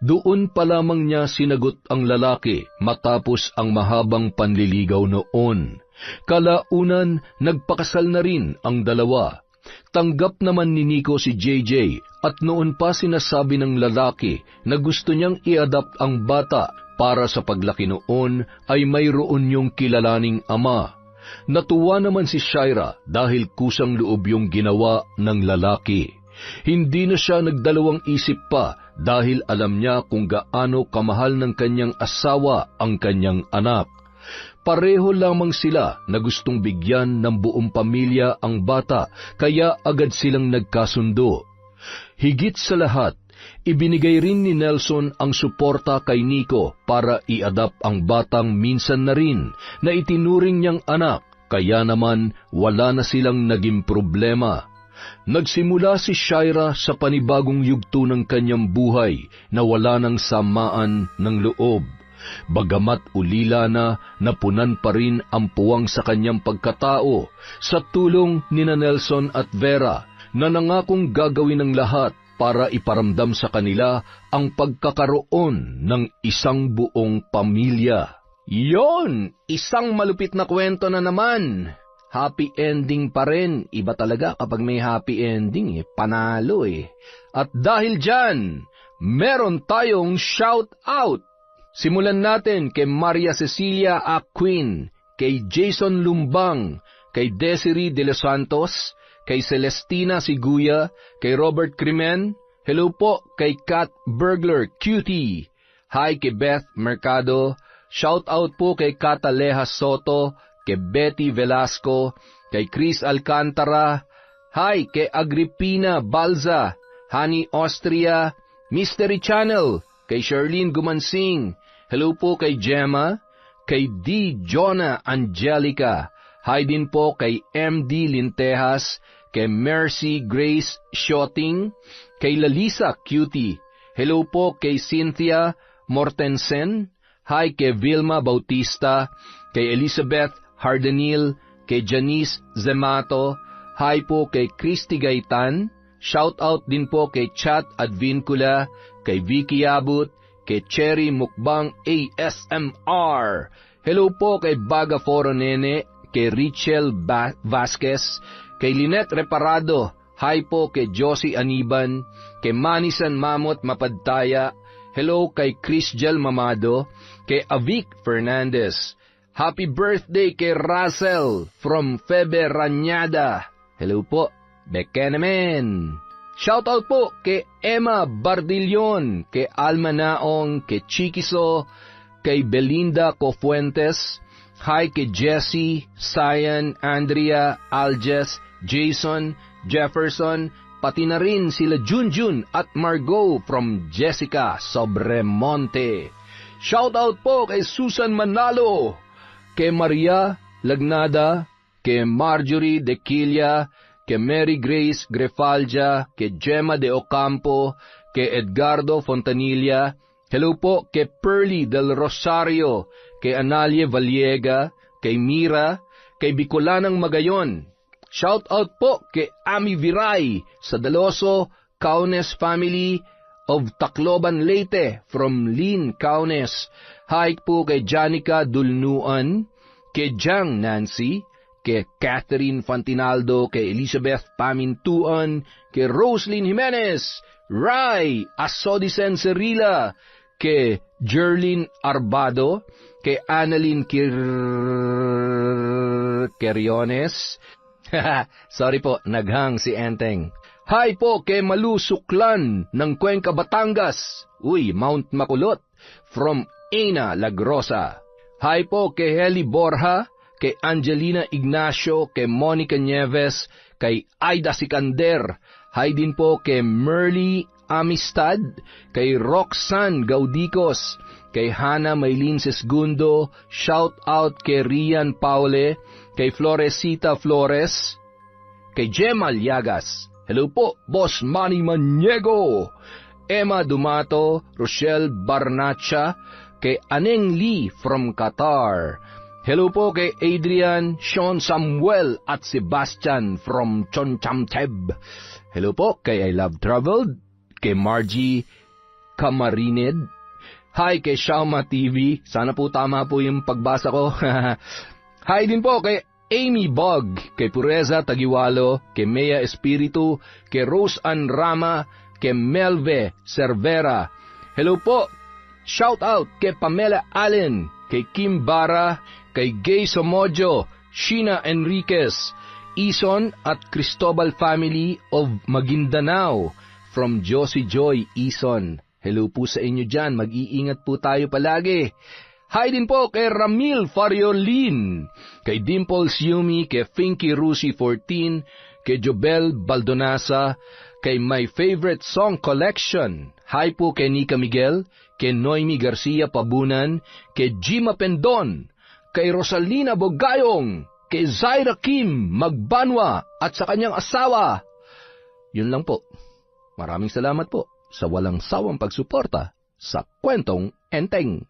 Doon pa lamang niya sinagot ang lalaki matapos ang mahabang panliligaw noon. Kalaunan, nagpakasal na rin ang dalawa. Tanggap naman ni Nico si JJ at noon pa sinasabi ng lalaki na gusto niyang i-adopt ang bata para sa paglaki noon ay mayroon yung kilalaning ama. Natuwa naman si Shaira dahil kusang loob yung ginawa ng lalaki. Hindi na siya nagdalawang isip pa dahil alam niya kung gaano kamahal ng kanyang asawa ang kanyang anak. Pareho lamang sila na gustong bigyan ng buong pamilya ang bata kaya agad silang nagkasundo. Higit sa lahat, Ibinigay rin ni Nelson ang suporta kay Nico para i-adapt ang batang minsan na rin na itinuring niyang anak, kaya naman wala na silang naging problema. Nagsimula si Shaira sa panibagong yugto ng kanyang buhay na wala ng samaan ng loob. Bagamat ulila na, napunan pa rin ang puwang sa kanyang pagkatao sa tulong ni Nelson at Vera na nangakong gagawin ng lahat para iparamdam sa kanila ang pagkakaroon ng isang buong pamilya. Yon! Isang malupit na kwento na naman. Happy ending pa rin. Iba talaga kapag may happy ending, panalo eh. At dahil dyan, meron tayong shout out. Simulan natin kay Maria Cecilia Aquin, kay Jason Lumbang, kay Desiree De Los Santos, kay Celestina Siguya, kay Robert Crimen. Hello po kay Kat Burglar, Cutie. Hi kay Beth Mercado. Shout out po kay Cataleja Soto, kay Betty Velasco, kay Chris Alcantara. Hi kay Agripina Balza, Honey Austria, Mystery Channel, kay Charlene Gumansing. Hello po kay Gemma, kay D. Jonah Angelica. Hi din po kay MD Lintejas, kay Mercy Grace Shooting, kay Lalisa Cutie. Hello po kay Cynthia Mortensen. Hi kay Vilma Bautista, kay Elizabeth Hardenil, kay Janice Zemato. Hi po kay Christy Gaitan. Shout out din po kay Chat Advincula, kay Vicky Abut, kay Cherry Mukbang ASMR. Hello po kay Baga Foro Nene, kay Richel Vasquez, kay Lynette Reparado. Hi po kay Josie Aniban, kay Manisan Mamot Mapadtaya. Hello kay Chrisjel Mamado, kay Avic Fernandez. Happy birthday kay Russell from Febe Ranyada. Hello po, Bekenemen. Shoutout po kay Emma Bardillon, kay Alma Naong, kay Chikiso, kay Belinda Cofuentes. Hi kay Jessie, Cyan, Andrea, Aljes, Jason, Jefferson, pati na rin sila Junjun at Margot from Jessica Sobremonte. Shoutout po kay Susan Manalo, kay Maria Lagnada, kay Marjorie De Quilla, kay Mary Grace Grefalja, kay Gemma de Ocampo, kay Edgardo Fontanilla. Hello po kay Pearly del Rosario, kay Analia Valliega, kay Mira, kay Bicolanang Magayon. Shout out po kay Ami Viray sa Daloso Kaunes family of Tacloban, Leyte from Lynn Kaunes. Hi po kay Janica Dulnuan, kay Jang Nancy, kay Catherine Fantinaldo, kay Elizabeth Pamintuan, kay Roslyn Jimenez, Rai Asodisen Cerilla, kay Jerlyn Arbado, kay Annalyn Queriones. Sorry po, naghang si Enteng. Hi po kay Malu Suklan ng Cuenca, Batangas. Uy, Mount Makulot from Ina Lagrosa. Hi po kay Heli Borja, kay Angelina Ignacio, kay Monica Nieves, kay Aida Sikander. Hi din po kay Merly Amistad, kay Roxanne Gaudicos, kay Hana Maylin Sesgundo. Shout out kay Rian Paule, kay Floresita Flores, kay Gemma Llagas. Hello po, Boss Manny Maniego, Emma Dumato, Rochelle Barnacha, kay Aneng Lee from Qatar. Hello po kay Adrian, Sean Samuel at Sebastian from Chonchamteb. Hello po kay I Love Traveled, kay Margie Camarined. Hi kay Shauma TV. Sana po tama po yung pagbasa ko. Hi din po kay Amy Bog, kay Pureza Tagiwalo, kay Mea Espiritu, kay Rose Ann Rama, kay Melve Cervera. Hello po. Shout out kay Pamela Allen, kay Kim Bara, kay Gay Somojo, Sheena Enriquez, Ison at Cristobal family of Maguindanao from Josie Joy Ison. Hello po sa inyo dyan, mag-iingat po tayo palagi. Hi din po kay Ramil Fariolin, kay Dimples Yumi, kay Finky Rusi 14, kay Jobel Baldonasa, kay My Favorite Song Collection. Hi po kay Nika Miguel, kay Noemi Garcia Pabunan, kay Jima Pendon, kay Rosalina Bogayong, kay Zaira Kim Magbanwa at sa kanyang asawa. Yun lang po. Maraming salamat po sa walang sawang pagsuporta sa Kwentong Enteng.